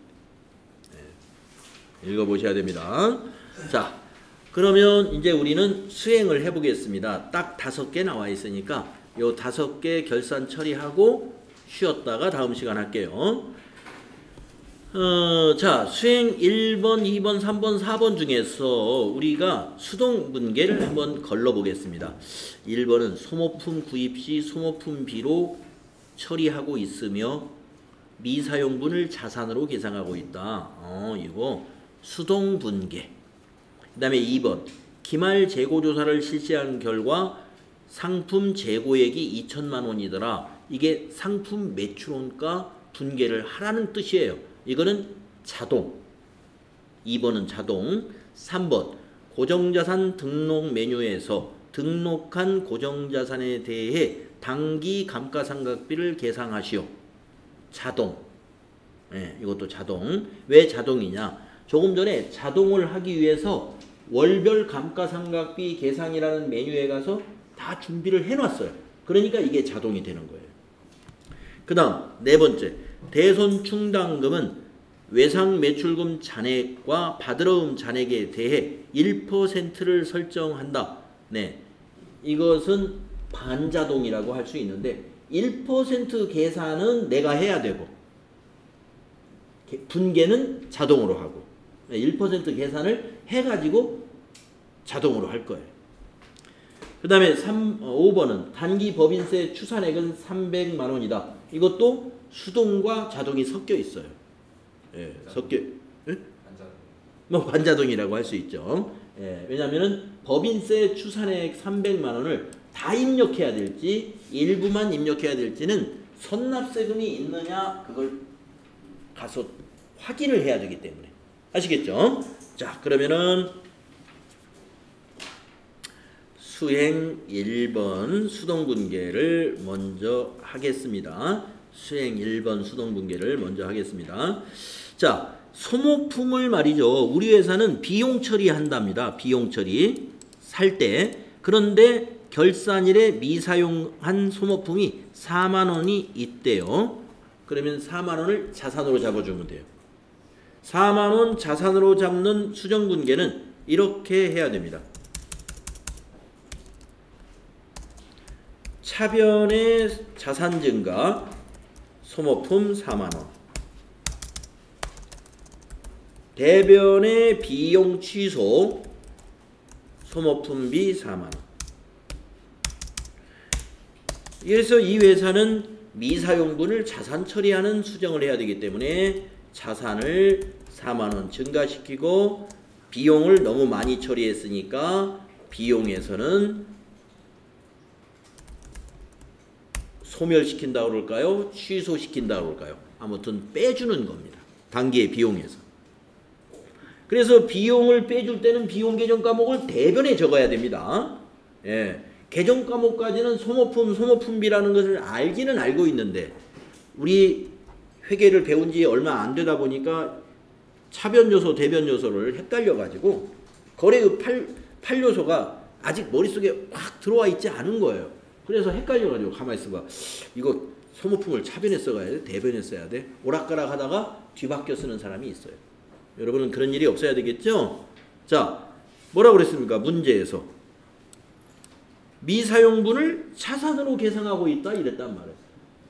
돼요. 읽어보셔야 됩니다. 자, 그러면 이제 우리는 수행을 해보겠습니다. 딱 5개 나와 있으니까 요 5개 결산 처리하고 쉬었다가 다음 시간 할게요. 자, 수행 1번, 2번, 3번, 4번 중에서 우리가 수동분계를 한번 걸러보겠습니다. 1번은 소모품 구입 시 소모품비로 처리하고 있으며 미사용분을 자산으로 계상하고 있다. 이거 수동분계. 그 다음에 2번 기말 재고조사를 실시한 결과 상품 재고액이 2천만 원이더라. 이게 상품 매출원가 분계를 하라는 뜻이에요. 이거는 자동. 2번은 자동. 3번 고정자산 등록 메뉴에서 등록한 고정자산에 대해 당기 감가상각비를 계상하시오. 자동. 이것도 자동. 왜 자동이냐? 조금 전에 자동을 하기 위해서 월별 감가상각비 계상이라는 메뉴에 가서 다 준비를 해놨어요. 그러니까 이게 자동이 되는 거예요. 그 다음 4번째 대손 충당금은 외상 매출금 잔액과 받으러움 잔액에 대해 1%를 설정한다. 네, 이것은 반자동이라고 할 수 있는데 1% 계산은 내가 해야 되고 분계는 자동으로 하고 1% 계산을 해가지고 자동으로 할 거예요. 그 다음에 5번은 단기 법인세 추산액은 300만 원이다. 이것도 수동과 자동이 섞여 있어요. 섞여. 뭐 반자동이라고 할 수 있죠. 왜냐하면 법인세 추산액 300만 원을 다 입력해야 될지 일부만 입력해야 될지는 선납세금이 있느냐 그걸 가서 확인을 해야 되기 때문에 아시겠죠? 자, 그러면은 수행 1번 수동분계를 먼저 하겠습니다. 수행 1번 수동분계를 먼저 하겠습니다. 자, 소모품을 말이죠. 우리 회사는 비용 처리한답니다. 비용 처리 살 때. 그런데 결산일에 미사용한 소모품이 4만 원이 있대요. 그러면 4만 원을 자산으로 잡아주면 돼요. 4만 원 자산으로 잡는 수정분계는 이렇게 해야 됩니다. 차변의 자산 증가 소모품 4만 원. 대변의 비용 취소 소모품비 4만 원. 그래서 이 회사는 미사용분을 자산 처리하는 수정을 해야 되기 때문에 자산을 4만 원 증가시키고 비용을 너무 많이 처리했으니까 비용에서는 소멸시킨다고 그럴까요? 취소시킨다고 그럴까요? 아무튼 빼주는 겁니다. 단기의 비용에서. 그래서 비용을 빼줄 때는 비용 계정 과목을 대변에 적어야 됩니다. 계정 과목까지는 소모품비라는 것을 알기는 알고 있는데 우리 회계를 배운 지 얼마 안 되다 보니까 차변 요소, 대변 요소를 헷갈려 가지고 거래의 8요소가 아직 머릿속에 확 들어와 있지 않은 거예요. 그래서 헷갈려 가지고 가만히 있어봐. 이거 소모품을 차변에 써가야 돼? 대변에 써야 돼? 오락가락 하다가 뒤바뀌어 쓰는 사람이 있어요. 여러분은 그런 일이 없어야 되겠죠? 자, 뭐라고 그랬습니까? 문제에서 미사용분을 자산으로 계상하고 있다 이랬단 말이에요.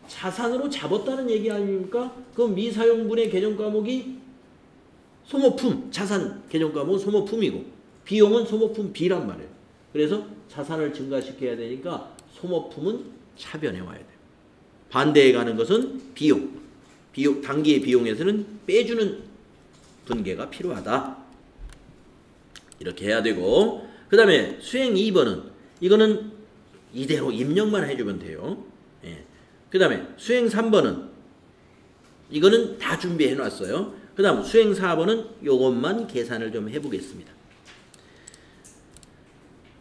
자산으로 잡았다는 얘기 아닙니까? 그럼 미사용분의 개정 과목이 소모품, 자산 개정 과목은 소모품이고 비용은 소모품 B란 말이에요. 그래서 자산을 증가시켜야 되니까 소모품은 차변해 와야 돼요. 반대에 가는 것은 비용, 단기의 비용에서는 빼주는 분계가 필요하다. 이렇게 해야 되고, 그 다음에 수행 2번은 이거는 이대로 입력만 해주면 돼요. 예. 그 다음에 수행 3번은 이거는 다 준비해 놨어요. 그 다음 수행 4번은 요것만 계산을 좀 해보겠습니다.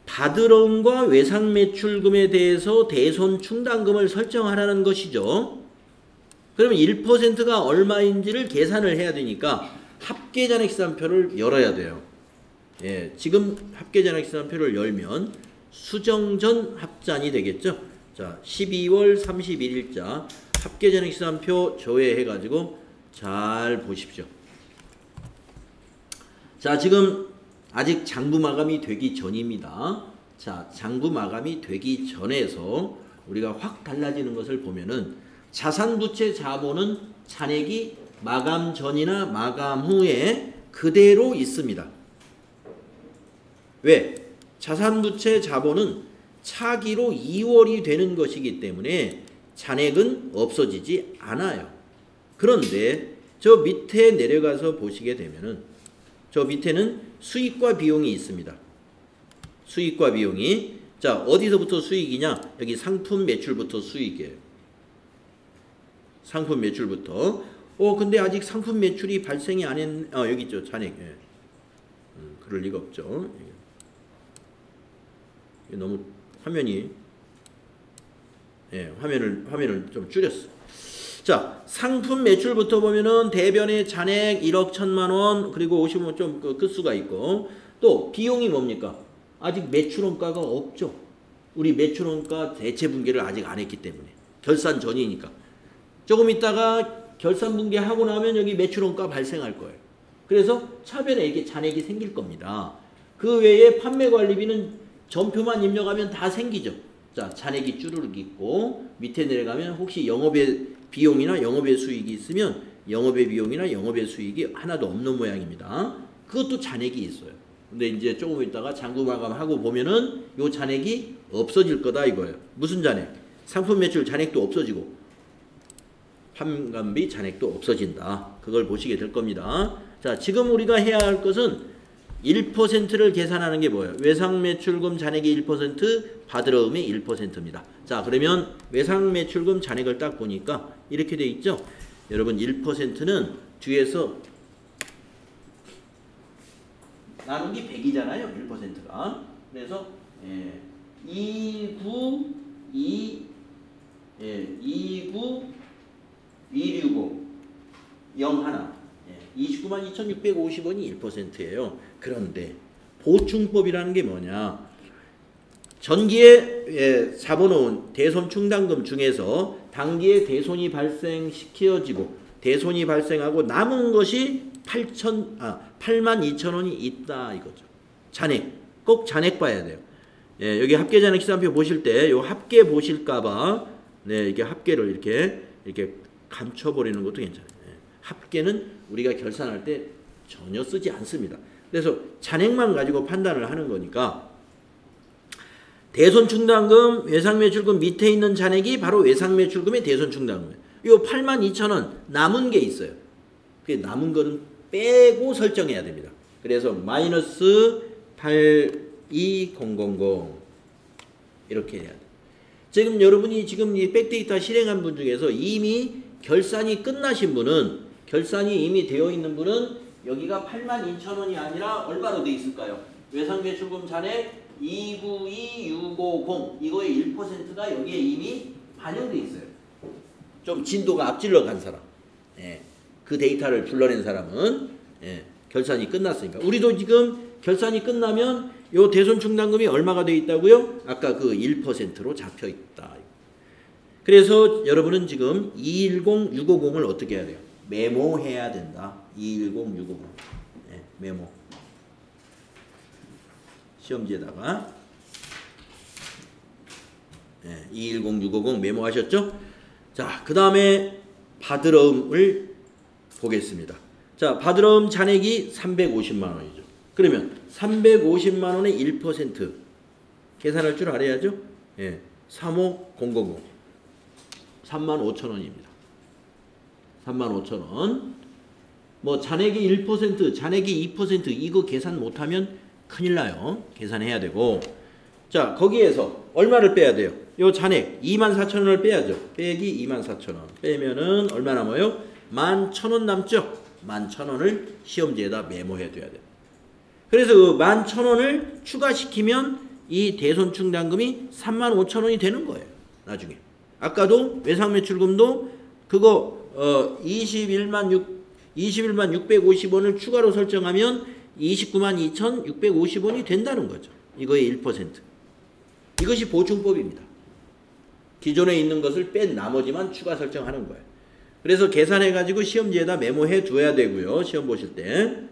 받으러온과 외상매출금에 대해서 대손 충당금을 설정하라는 것이죠. 그러면 1%가 얼마인지를 계산을 해야 되니까 합계잔액시산표를 열어야 돼요. 예, 지금 합계잔액시산표를 열면 수정전 합잔이 되겠죠. 자, 12월 31일자 합계잔액시산표 조회해가지고 잘 보십시오. 자, 지금 아직 장부 마감이 되기 전입니다. 자, 장부 마감이 되기 전에서 우리가 확 달라지는 것을 보면은 자산부채 자본은 잔액이 마감 전이나 마감 후에 그대로 있습니다. 왜? 자산부채 자본은 차기로 2월이 되는 것이기 때문에 잔액은 없어지지 않아요. 그런데 저 밑에 내려가서 보시게 되면은 저 밑에는 수익과 비용이 있습니다. 수익과 비용이, 자, 어디서부터 수익이냐? 여기 상품 매출부터 수익이에요. 상품 매출부터. 근데 아직 상품 매출이 발생이 안 했, 여기 있죠. 잔액. 예. 그럴 리가 없죠. 너무 화면이, 예, 화면을 좀 줄였어. 자, 상품 매출부터 보면은 대변의 잔액 1억 1천만 원, 그리고 50원 좀 끝수가 있고, 또 비용이 뭡니까? 아직 매출원가가 없죠. 우리 매출원가 대체 분계를 아직 안 했기 때문에. 결산 전이니까. 조금 있다가 결산 분계하고 나면 여기 매출원가 발생할 거예요. 그래서 차변에 이렇게 잔액이 생길 겁니다. 그 외에 판매관리비는 전표만 입력하면 다 생기죠. 자, 잔액이 쭈르륵 있고, 밑에 내려가면 혹시 영업의 비용이나 영업의 수익이 있으면 영업의 비용이나 영업의 수익이 하나도 없는 모양입니다. 그것도 잔액이 있어요. 근데 이제 조금 있다가 장부 마감하고 보면은 요 잔액이 없어질 거다 이거예요. 무슨 잔액? 상품 매출 잔액도 없어지고 판관비 잔액도 없어진다. 그걸 보시게 될 겁니다. 자, 지금 우리가 해야 할 것은 1%를 계산하는 게 뭐예요? 외상매출금 잔액이 1%, 받으러음이 1%입니다. 자, 그러면 외상매출금 잔액을 딱 보니까 이렇게 돼 있죠? 여러분 1%는 뒤에서 나누기 100이잖아요. 1%가. 그래서 29, 265, 01, 292,650원이 1%예요. 그런데 보충법이라는 게 뭐냐? 전기에 잡아놓은 대손 충당금 중에서 단기에 대손이 발생시켜지고 대손이 발생하고 남은 것이 82,000원이 있다 이거죠. 잔액. 꼭 잔액 봐야 돼요. 예, 여기 합계잔액시산표 보실 때 요 합계 보실까봐 네, 이게 합계를 이렇게 감춰버리는 것도 괜찮아요. 합계는 우리가 결산할 때 전혀 쓰지 않습니다. 그래서 잔액만 가지고 판단을 하는 거니까 대손충당금, 외상매출금 밑에 있는 잔액이 바로 외상매출금의 대손충당금이에요. 이 82,000원 남은 게 있어요. 그 남은 거는 빼고 설정해야 됩니다. 그래서 마이너스 82,000 이렇게 해야 돼요. 지금 여러분이 지금 이 백데이터 실행한 분 중에서 이미 결산이 끝나신 분은, 결산이 이미 되어 있는 분은 여기가 82,000원이 아니라 얼마로 되어 있을까요? 외상매출금 잔액 292650 이거의 1%가 여기에 이미 반영되어 있어요. 좀 진도가 앞질러 간 사람, 그 데이터를 불러낸 사람은 결산이 끝났으니까. 우리도 지금 결산이 끝나면 요 대손충당금이 얼마가 되어 있다고요? 아까 그 1%로 잡혀 있다. 그래서 여러분은 지금 210650을 어떻게 해야 돼요? 메모해야 된다. 210650 메모 시험지에다가 210650 메모하셨죠? 자, 그 다음에 받으러움을 보겠습니다. 자, 받으러움 잔액이 350만원이죠. 그러면 350만원의 1% 계산할 줄 알아야죠? 35000 35,000원입니다. 35,000원. 뭐 잔액이 1%, 잔액이 2% 이거 계산 못하면 큰일 나요. 계산해야 되고. 자, 거기에서 얼마를 빼야 돼요? 요 잔액 24,000원을 빼야죠. 빼기 24,000원. 빼면은 얼마 남아요? 11,000원 남죠? 11,000원을 시험지에다 메모해 둬야 돼요. 그래서 그 11,000원을 추가시키면 이 대손충당금이 35,000원이 되는 거예요. 나중에. 아까도 외상매출금도 그거 21만 650원을 추가로 설정하면 29만 2,650원이 된다는 거죠. 이거의 1%. 이것이 보충법입니다. 기존에 있는 것을 뺀 나머지만 추가 설정하는 거예요. 그래서 계산해가지고 시험지에다 메모해 둬야 되고요. 시험 보실 때.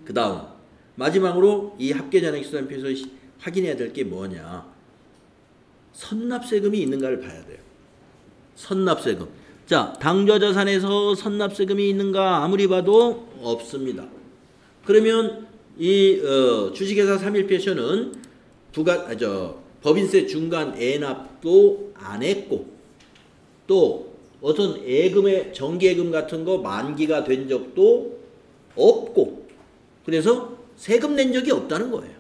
그 다음 마지막으로 이 합계잔액수산표에서 확인해야 될 게 뭐냐. 선납세금이 있는가를 봐야 돼요. 선납세금. 자, 당좌자산에서 선납세금이 있는가 아무리 봐도 없습니다. 그러면 이 주식회사 3.1패션은 법인세 중간 애납도 안 했고 또 어떤 예금의 정기예금 같은 거 만기가 된 적도 없고 그래서 세금 낸 적이 없다는 거예요.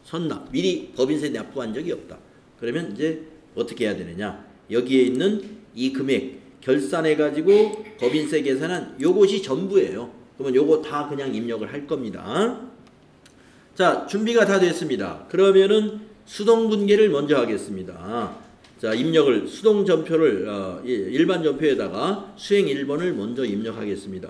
선납 미리 법인세 납부한 적이 없다. 그러면 이제 어떻게 해야 되느냐. 여기에 있는 이 금액 결산해가지고 법인세 계산한 요것이 전부예요. 그러면 요거 다 그냥 입력을 할 겁니다. 자, 준비가 다 됐습니다. 그러면은 수동분계를 먼저 하겠습니다. 자, 입력을 수동전표를 일반 전표에다가 수행 1번을 먼저 입력하겠습니다.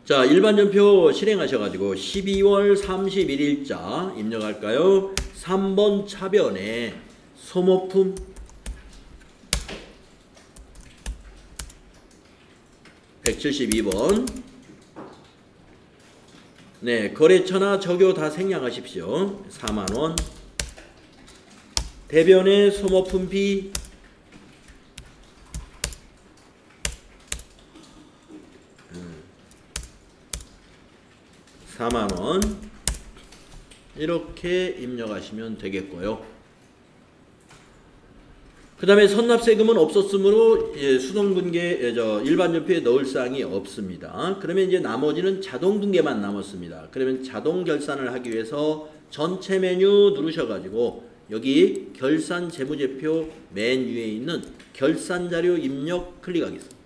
자, 일반 전표 실행하셔가지고 12월 31일자 입력할까요? 3번 차변에 소모품 (172번) 네, 거래처나 적요 다 생략하십시오. 4만원. 대변의 소모품비 4만원 이렇게 입력하시면 되겠고요. 그 다음에 선납세금은 없었으므로 수동분계 일반 전표에 넣을 사항이 없습니다. 그러면 이제 나머지는 자동분계만 남았습니다. 그러면 자동결산을 하기 위해서 전체 메뉴 누르셔가지고 여기 결산 재무제표 맨 위에 있는 결산자료 입력 클릭하겠습니다.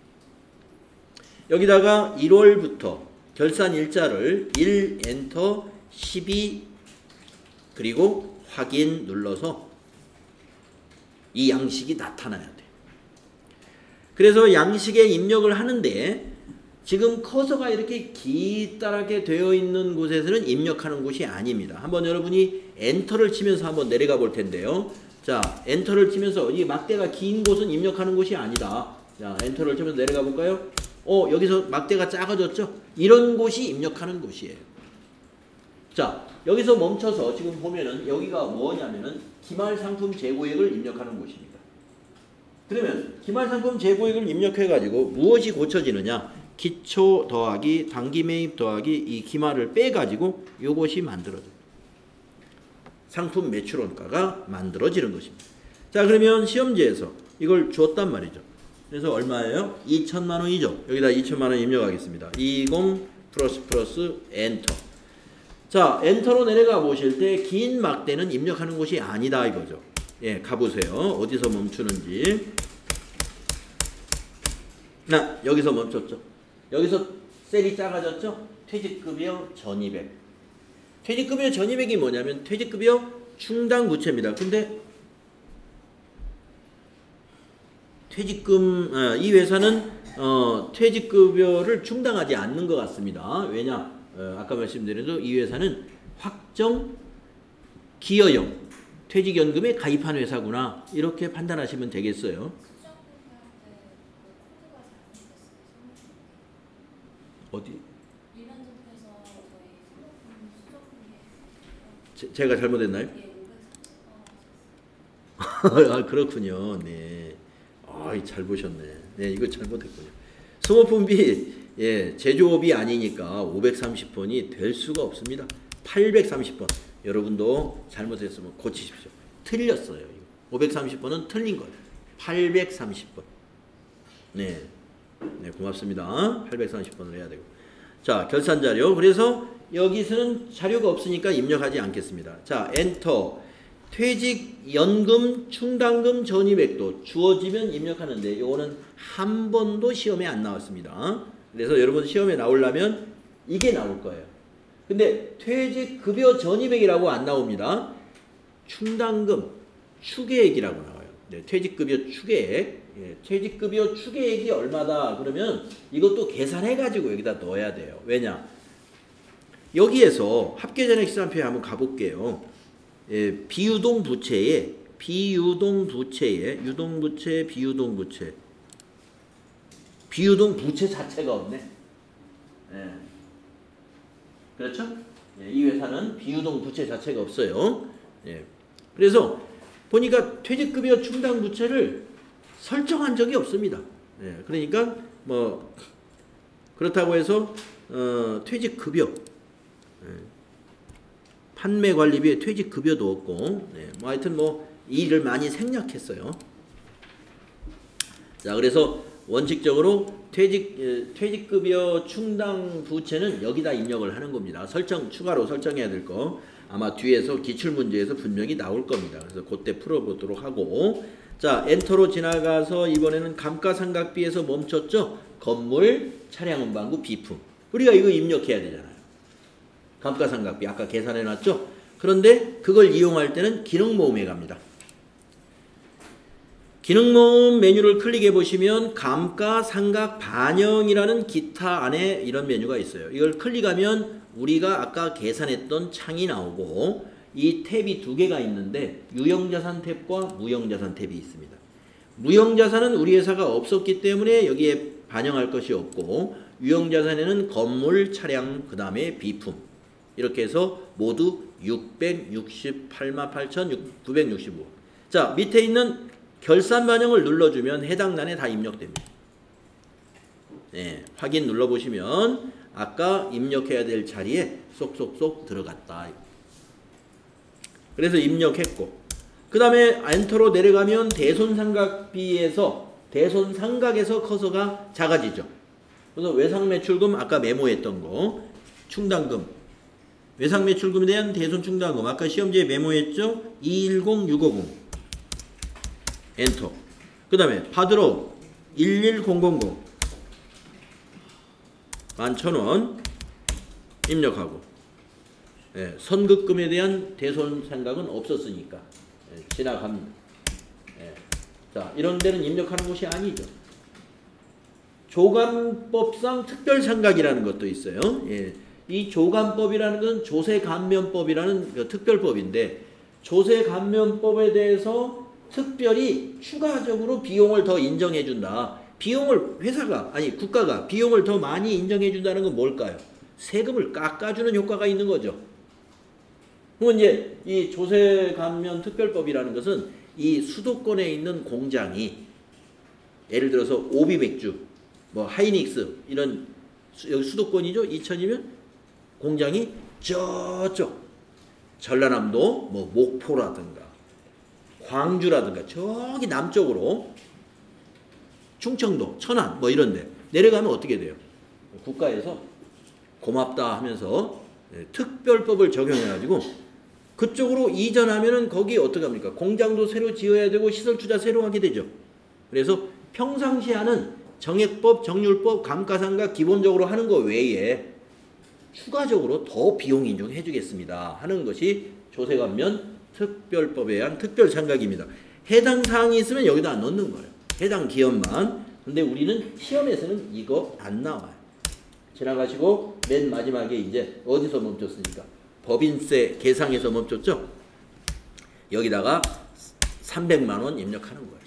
여기다가 1월부터 결산 일자를 1 엔터 12 그리고 확인 눌러서 이 양식이 나타나야 돼. 그래서 양식에 입력을 하는데 지금 커서가 이렇게 기다랗게 되어 있는 곳에서는 입력하는 곳이 아닙니다. 한번 여러분이 엔터를 치면서 한번 내려가 볼 텐데요. 자, 엔터를 치면서 이 막대가 긴 곳은 입력하는 곳이 아니다. 자, 엔터를 치면서 내려가 볼까요? 여기서 막대가 작아졌죠? 이런 곳이 입력하는 곳이에요. 자, 여기서 멈춰서 지금 보면은 여기가 뭐냐면은 기말상품 재고액을 입력하는 곳입니다. 그러면 기말상품 재고액을 입력해가지고 무엇이 고쳐지느냐? 기초 더하기 당기매입 더하기 이 기말을 빼가지고 요것이 만들어져요. 상품 매출원가가 만들어지는 것입니다. 자, 그러면 시험지에서 이걸 줬단 말이죠. 그래서 얼마예요? 2천만 원이죠. 여기다 2천만 원 입력하겠습니다. 20 플러스 엔터. 자, 엔터로 내려가 보실 때 긴 막대는 입력하는 곳이 아니다 이거죠. 예, 가보세요. 어디서 멈추는지. 여기서 멈췄죠. 여기서 셀이 작아졌죠. 퇴직급여 1200. 퇴직급여 1200이 뭐냐면 퇴직급여 충당부채입니다. 근데 퇴직금 이 회사는 퇴직급여를 충당하지 않는 것 같습니다. 왜냐? 아까 말씀드린 대로 이 회사는 확정 기여형 퇴직연금에 가입한 회사구나 이렇게 판단하시면 되겠어요. 어디? 이면접해서 저희 수적분 수적분이 제가 잘못했나요? 예, 530. 아, 그렇군요. 네. 아, 잘 보셨네. 네, 이거 잘못했군요. 수모품비 예, 제조업이 아니니까 530번이 될 수가 없습니다. 830번. 여러분도 잘못했으면 고치십시오. 틀렸어요. 530번은 틀린 거예요. 830번. 네. 네, 고맙습니다. 830번을 해야 되고. 자, 결산 자료. 그래서 여기서는 자료가 없으니까 입력하지 않겠습니다. 자, 엔터. 퇴직연금 충당금 전입액도 주어지면 입력하는데 이거는 한 번도 시험에 안 나왔습니다. 그래서 여러분 시험에 나오려면 이게 나올 거예요. 근데 퇴직급여 전입액이라고 안 나옵니다. 충당금 추계액이라고 나와요. 네, 퇴직급여 추계액. 예, 퇴직급여 추계액이 얼마다 그러면 이것도 계산해가지고 여기다 넣어야 돼요. 왜냐? 여기에서 합계전액 시산표에 한번 가볼게요. 예, 비유동부채에 유동부채, 비유동부채. 비유동부채 자체가 없네. 예. 그렇죠? 예, 이 회사는 비유동부채 자체가 없어요. 예. 그래서 보니까 퇴직급여 충당부채를 설정한 적이 없습니다. 예. 그러니까 뭐 그렇다고 해서 퇴직급여 판매관리비에 퇴직급여도 없고 뭐 하여튼 뭐 일을 많이 생략했어요. 자, 그래서 원칙적으로 퇴직급여 충당 부채는 여기다 입력을 하는 겁니다. 추가로 설정해야 될 거 아마 뒤에서 기출문제에서 분명히 나올 겁니다. 그래서 그때 풀어보도록 하고 자, 엔터로 지나가서 이번에는 감가상각비에서 멈췄죠. 건물, 차량 운반구, 비품. 우리가 이거 입력해야 되잖아요. 감가상각비 아까 계산해놨죠. 그런데 그걸 이용할 때는 기능모음에 갑니다. 기능모음 메뉴를 클릭해 보시면 감가상각 반영이라는 기타 안에 이런 메뉴가 있어요. 이걸 클릭하면 우리가 아까 계산했던 창이 나오고 이 탭이 두 개가 있는데 유형자산 탭과 무형자산 탭이 있습니다. 무형자산은 우리 회사가 없었기 때문에 여기에 반영할 것이 없고 유형자산에는 건물, 차량, 그 다음에 비품 이렇게 해서 모두 668만 8,965. 자, 밑에 있는 결산 반영을 눌러주면 해당欄에 다 입력됩니다. 네, 확인 눌러보시면 아까 입력해야 될 자리에 쏙쏙쏙 들어갔다. 그래서 입력했고 그 다음에 엔터로 내려가면 대손상각비에서 대손상각에서 커서가 작아지죠. 그래서 외상매출금 아까 메모했던 거 충당금 외상매출금에 대한 대손충당금 아까 시험지에 메모했죠. 210650 엔터. 그 다음에 받으러 11000 11,000원 입력하고 예, 선급금에 대한 대손상각은 없었으니까 예, 지나갑니다. 예. 자, 이런 데는 입력하는 곳이 아니죠. 조감법상 특별상각이라는 것도 있어요. 예. 이 조감법이라는 건 조세감면법이라는 그 특별법인데 조세감면법에 대해서 특별히 추가적으로 비용을 더 인정해 준다. 비용을 회사가 아니 국가가 비용을 더 많이 인정해 준다는 건 뭘까요? 세금을 깎아주는 효과가 있는 거죠. 그럼 이제 이 조세감면 특별법이라는 것은 이 수도권에 있는 공장이 예를 들어서 오비맥주, 뭐 하이닉스 이런 여기 수도권이죠. 이천이면 공장이 저쪽 전라남도 뭐 목포라든가 광주라든가 저기 남쪽으로 충청도, 천안 뭐 이런데 내려가면 어떻게 돼요? 국가에서 고맙다 하면서 특별법을 적용해가지고 그쪽으로 이전하면은 거기 어떻게 합니까? 공장도 새로 지어야 되고 시설 투자 새로 하게 되죠. 그래서 평상시 하는 정액법, 정률법, 감가상각 기본적으로 하는 거 외에 추가적으로 더 비용 인정해 주겠습니다 하는 것이 조세감면 특별법에 의한 특별상각입니다. 해당 사항이 있으면 여기다 넣는 거예요. 해당 기업만. 근데 우리는 시험에서는 이거 안 나와요. 지나가시고 맨 마지막에 이제 어디서 멈췄습니까? 법인세 계상에서 멈췄죠? 여기다가 300만 원 입력하는 거예요.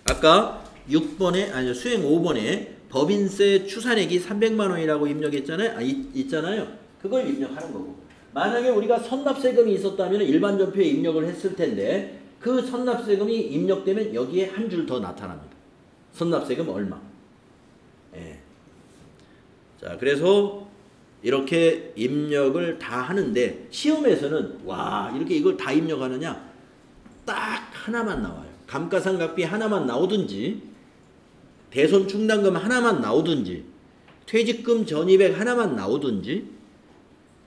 아까 6번에 아니 수행 5번에 법인세 추산액이 300만 원이라고 입력했잖아요. 있잖아요. 그걸 입력하는 거고. 만약에 우리가 선납세금이 있었다면 일반 전표에 입력을 했을 텐데 그 선납세금이 입력되면 여기에 한 줄 더 나타납니다. 선납세금 얼마. 예. 자, 그래서 이렇게 입력을 다 하는데 시험에서는 와 이렇게 이걸 다 입력하느냐 딱 하나만 나와요. 감가상각비 하나만 나오든지 대손 충당금 하나만 나오든지 퇴직금 전입액 하나만 나오든지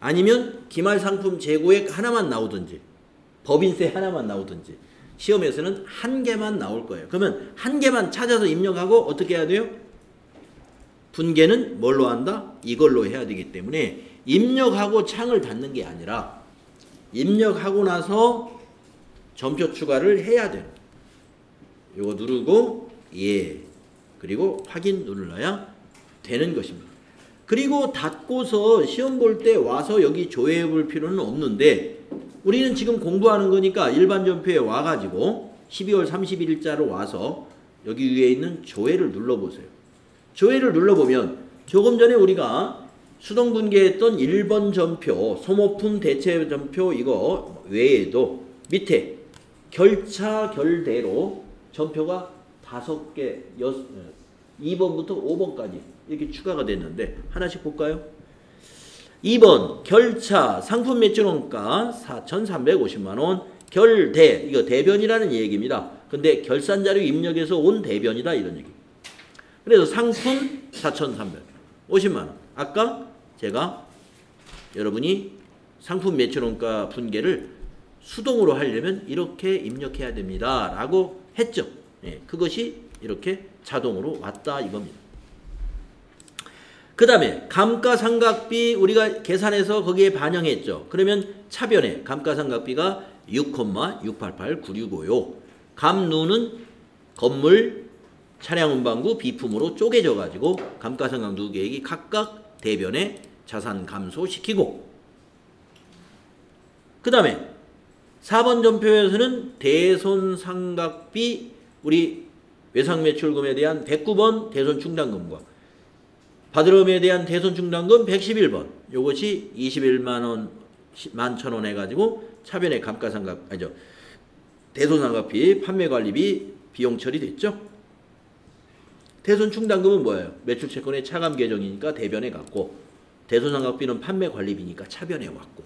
아니면 기말상품 재고액 하나만 나오든지 법인세 하나만 나오든지 시험에서는 한 개만 나올 거예요. 그러면 한 개만 찾아서 입력하고 어떻게 해야 돼요? 분계는 뭘로 한다? 이걸로 해야 되기 때문에 입력하고 창을 닫는 게 아니라 입력하고 나서 점표 추가를 해야 돼요. 이거 누르고 예 그리고 확인 눌러야 되는 것입니다. 그리고 닫고서 시험 볼 때 와서 여기 조회해 볼 필요는 없는데 우리는 지금 공부하는 거니까 일반 전표에 와가지고 12월 31일자로 와서 여기 위에 있는 조회를 눌러보세요. 조회를 눌러보면 조금 전에 우리가 수동분계했던 1번 전표, 소모품 대체 전표 이거 외에도 밑에 결차 결대로 전표가 5개, 2번부터 5번까지 이렇게 추가가 됐는데 하나씩 볼까요? 2번 결차 상품 매출원가 4,350만원 결대 이거 대변이라는 얘기입니다. 근데 결산자료 입력에서 온 대변이다 이런 얘기. 그래서 상품 4,350만원 아까 제가 여러분이 상품 매출원가 분계를 수동으로 하려면 이렇게 입력해야 됩니다 라고 했죠. 예, 그것이 이렇게 자동으로 왔다 이겁니다. 그 다음에 감가상각비 우리가 계산해서 거기에 반영했죠. 그러면 차변에 감가상각비가 6,688,965요. 감누는 건물, 차량 운반구, 비품으로 쪼개져 가지고 감가상각 누계액이 각각 대변에 자산 감소시키고 그 다음에 4번 전표에서는 대손상각비 우리 외상매출금에 대한 109번 대손충당금과 받으러움에 대한 대손충당금 111번 요것이 21만원 11,000원 해가지고 차변에 감가상각 아니죠 대손상각비 판매관리비 비용 처리됐죠. 대손충당금은 뭐예요? 매출채권의 차감 계정이니까 대변에 갔고 대손상각비는 판매관리비니까 차변에 왔고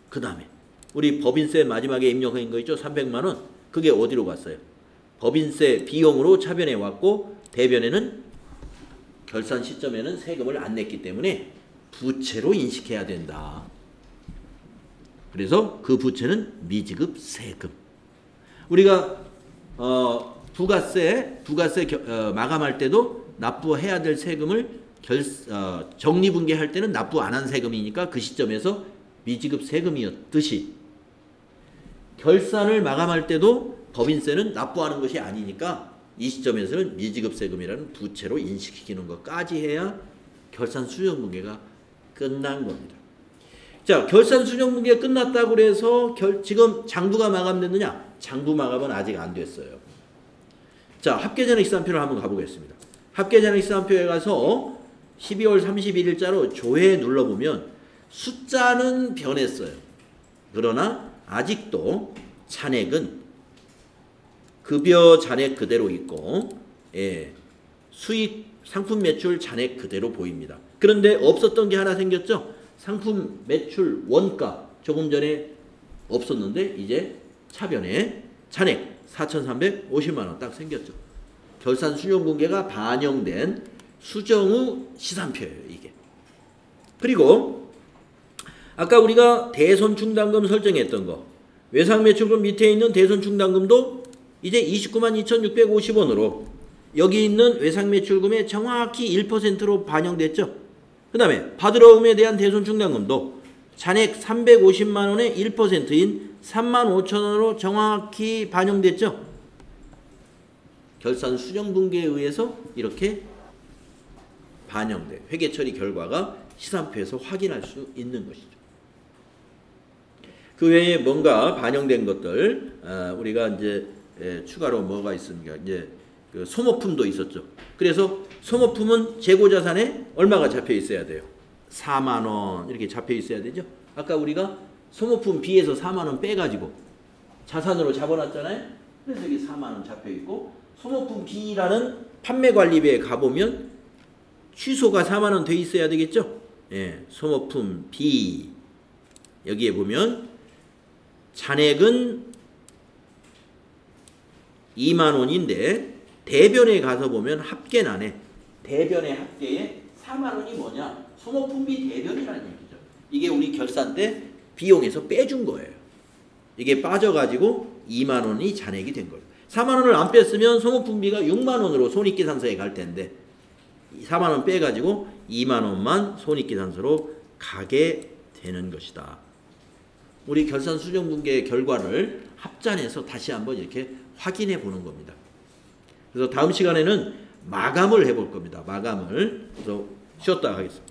그 다음에 우리 법인세 마지막에 입력한 거 있죠? 300만원 그게 어디로 갔어요? 법인세 비용으로 차변에 왔고 대변에는 결산 시점에는 세금을 안 냈기 때문에 부채로 인식해야 된다. 그래서 그 부채는 미지급 세금. 우리가 부가세 마감할 때도 납부해야 될 세금을 정리분계할 때는 납부 안 한 세금이니까 그 시점에서 미지급 세금이었듯이 결산을 마감할 때도 법인세는 납부하는 것이 아니니까 이 시점에서는 미지급 세금이라는 부채로 인식시키는 것까지 해야 결산 수정분계가 끝난 겁니다. 자, 결산 수정분계가 끝났다고 해서 지금 장부가 마감됐느냐? 장부 마감은 아직 안 됐어요. 자, 합계잔액시산표를 한번 가보겠습니다. 합계잔액시산표에 가서 12월 31일자로 조회 눌러보면 숫자는 변했어요. 그러나 아직도 잔액은 급여 잔액 그대로 있고 예, 수익 상품 매출 잔액 그대로 보입니다. 그런데 없었던 게 하나 생겼죠. 상품 매출 원가 조금 전에 없었는데 이제 차변에 잔액 4,350만원 딱 생겼죠. 결산 수정분계가 반영된 수정 후 시산표예요. 이게. 그리고 아까 우리가 대손충당금 설정했던 거 외상매출금 밑에 있는 대손충당금도 이제 292,650원으로 여기 있는 외상매출금의 정확히 1%로 반영됐죠. 그 다음에 받으러움에 대한 대손충당금도 잔액 350만원의 1%인 35,000원으로 정확히 반영됐죠. 결산 수정분계에 의해서 이렇게 반영돼 회계처리 결과가 시산표에서 확인할 수 있는 것이죠. 그 외에 뭔가 반영된 것들 우리가 이제 추가로 뭐가 있습니까? 이제 그 소모품도 있었죠. 그래서 소모품은 재고자산에 얼마가 잡혀 있어야 돼요? 4만 원 이렇게 잡혀 있어야 되죠. 아까 우리가 소모품 B에서 4만 원 빼가지고 자산으로 잡아놨잖아요. 그래서 여기 4만 원 잡혀 있고 소모품 B라는 판매관리비에 가보면 취소가 4만 원 돼 있어야 되겠죠. 예, 소모품 B 여기에 보면 잔액은 2만 원인데 대변에 가서 보면 합계란에 대변의 합계에 4만 원이 뭐냐? 소모품비 대변이라는 얘기죠. 이게 우리 결산 때 비용에서 빼준 거예요. 이게 빠져가지고 2만 원이 잔액이 된 거예요. 4만 원을 안 뺐으면 소모품비가 6만 원으로 손익계산서에 갈 텐데 4만 원 빼가지고 2만 원만 손익계산서로 가게 되는 것이다. 우리 결산수정분계 결과를 합산해서 다시 한번 이렇게 확인해 보는 겁니다. 그래서 다음 시간에는 마감을 해볼 겁니다. 마감을. 그래서 쉬었다 하겠습니다.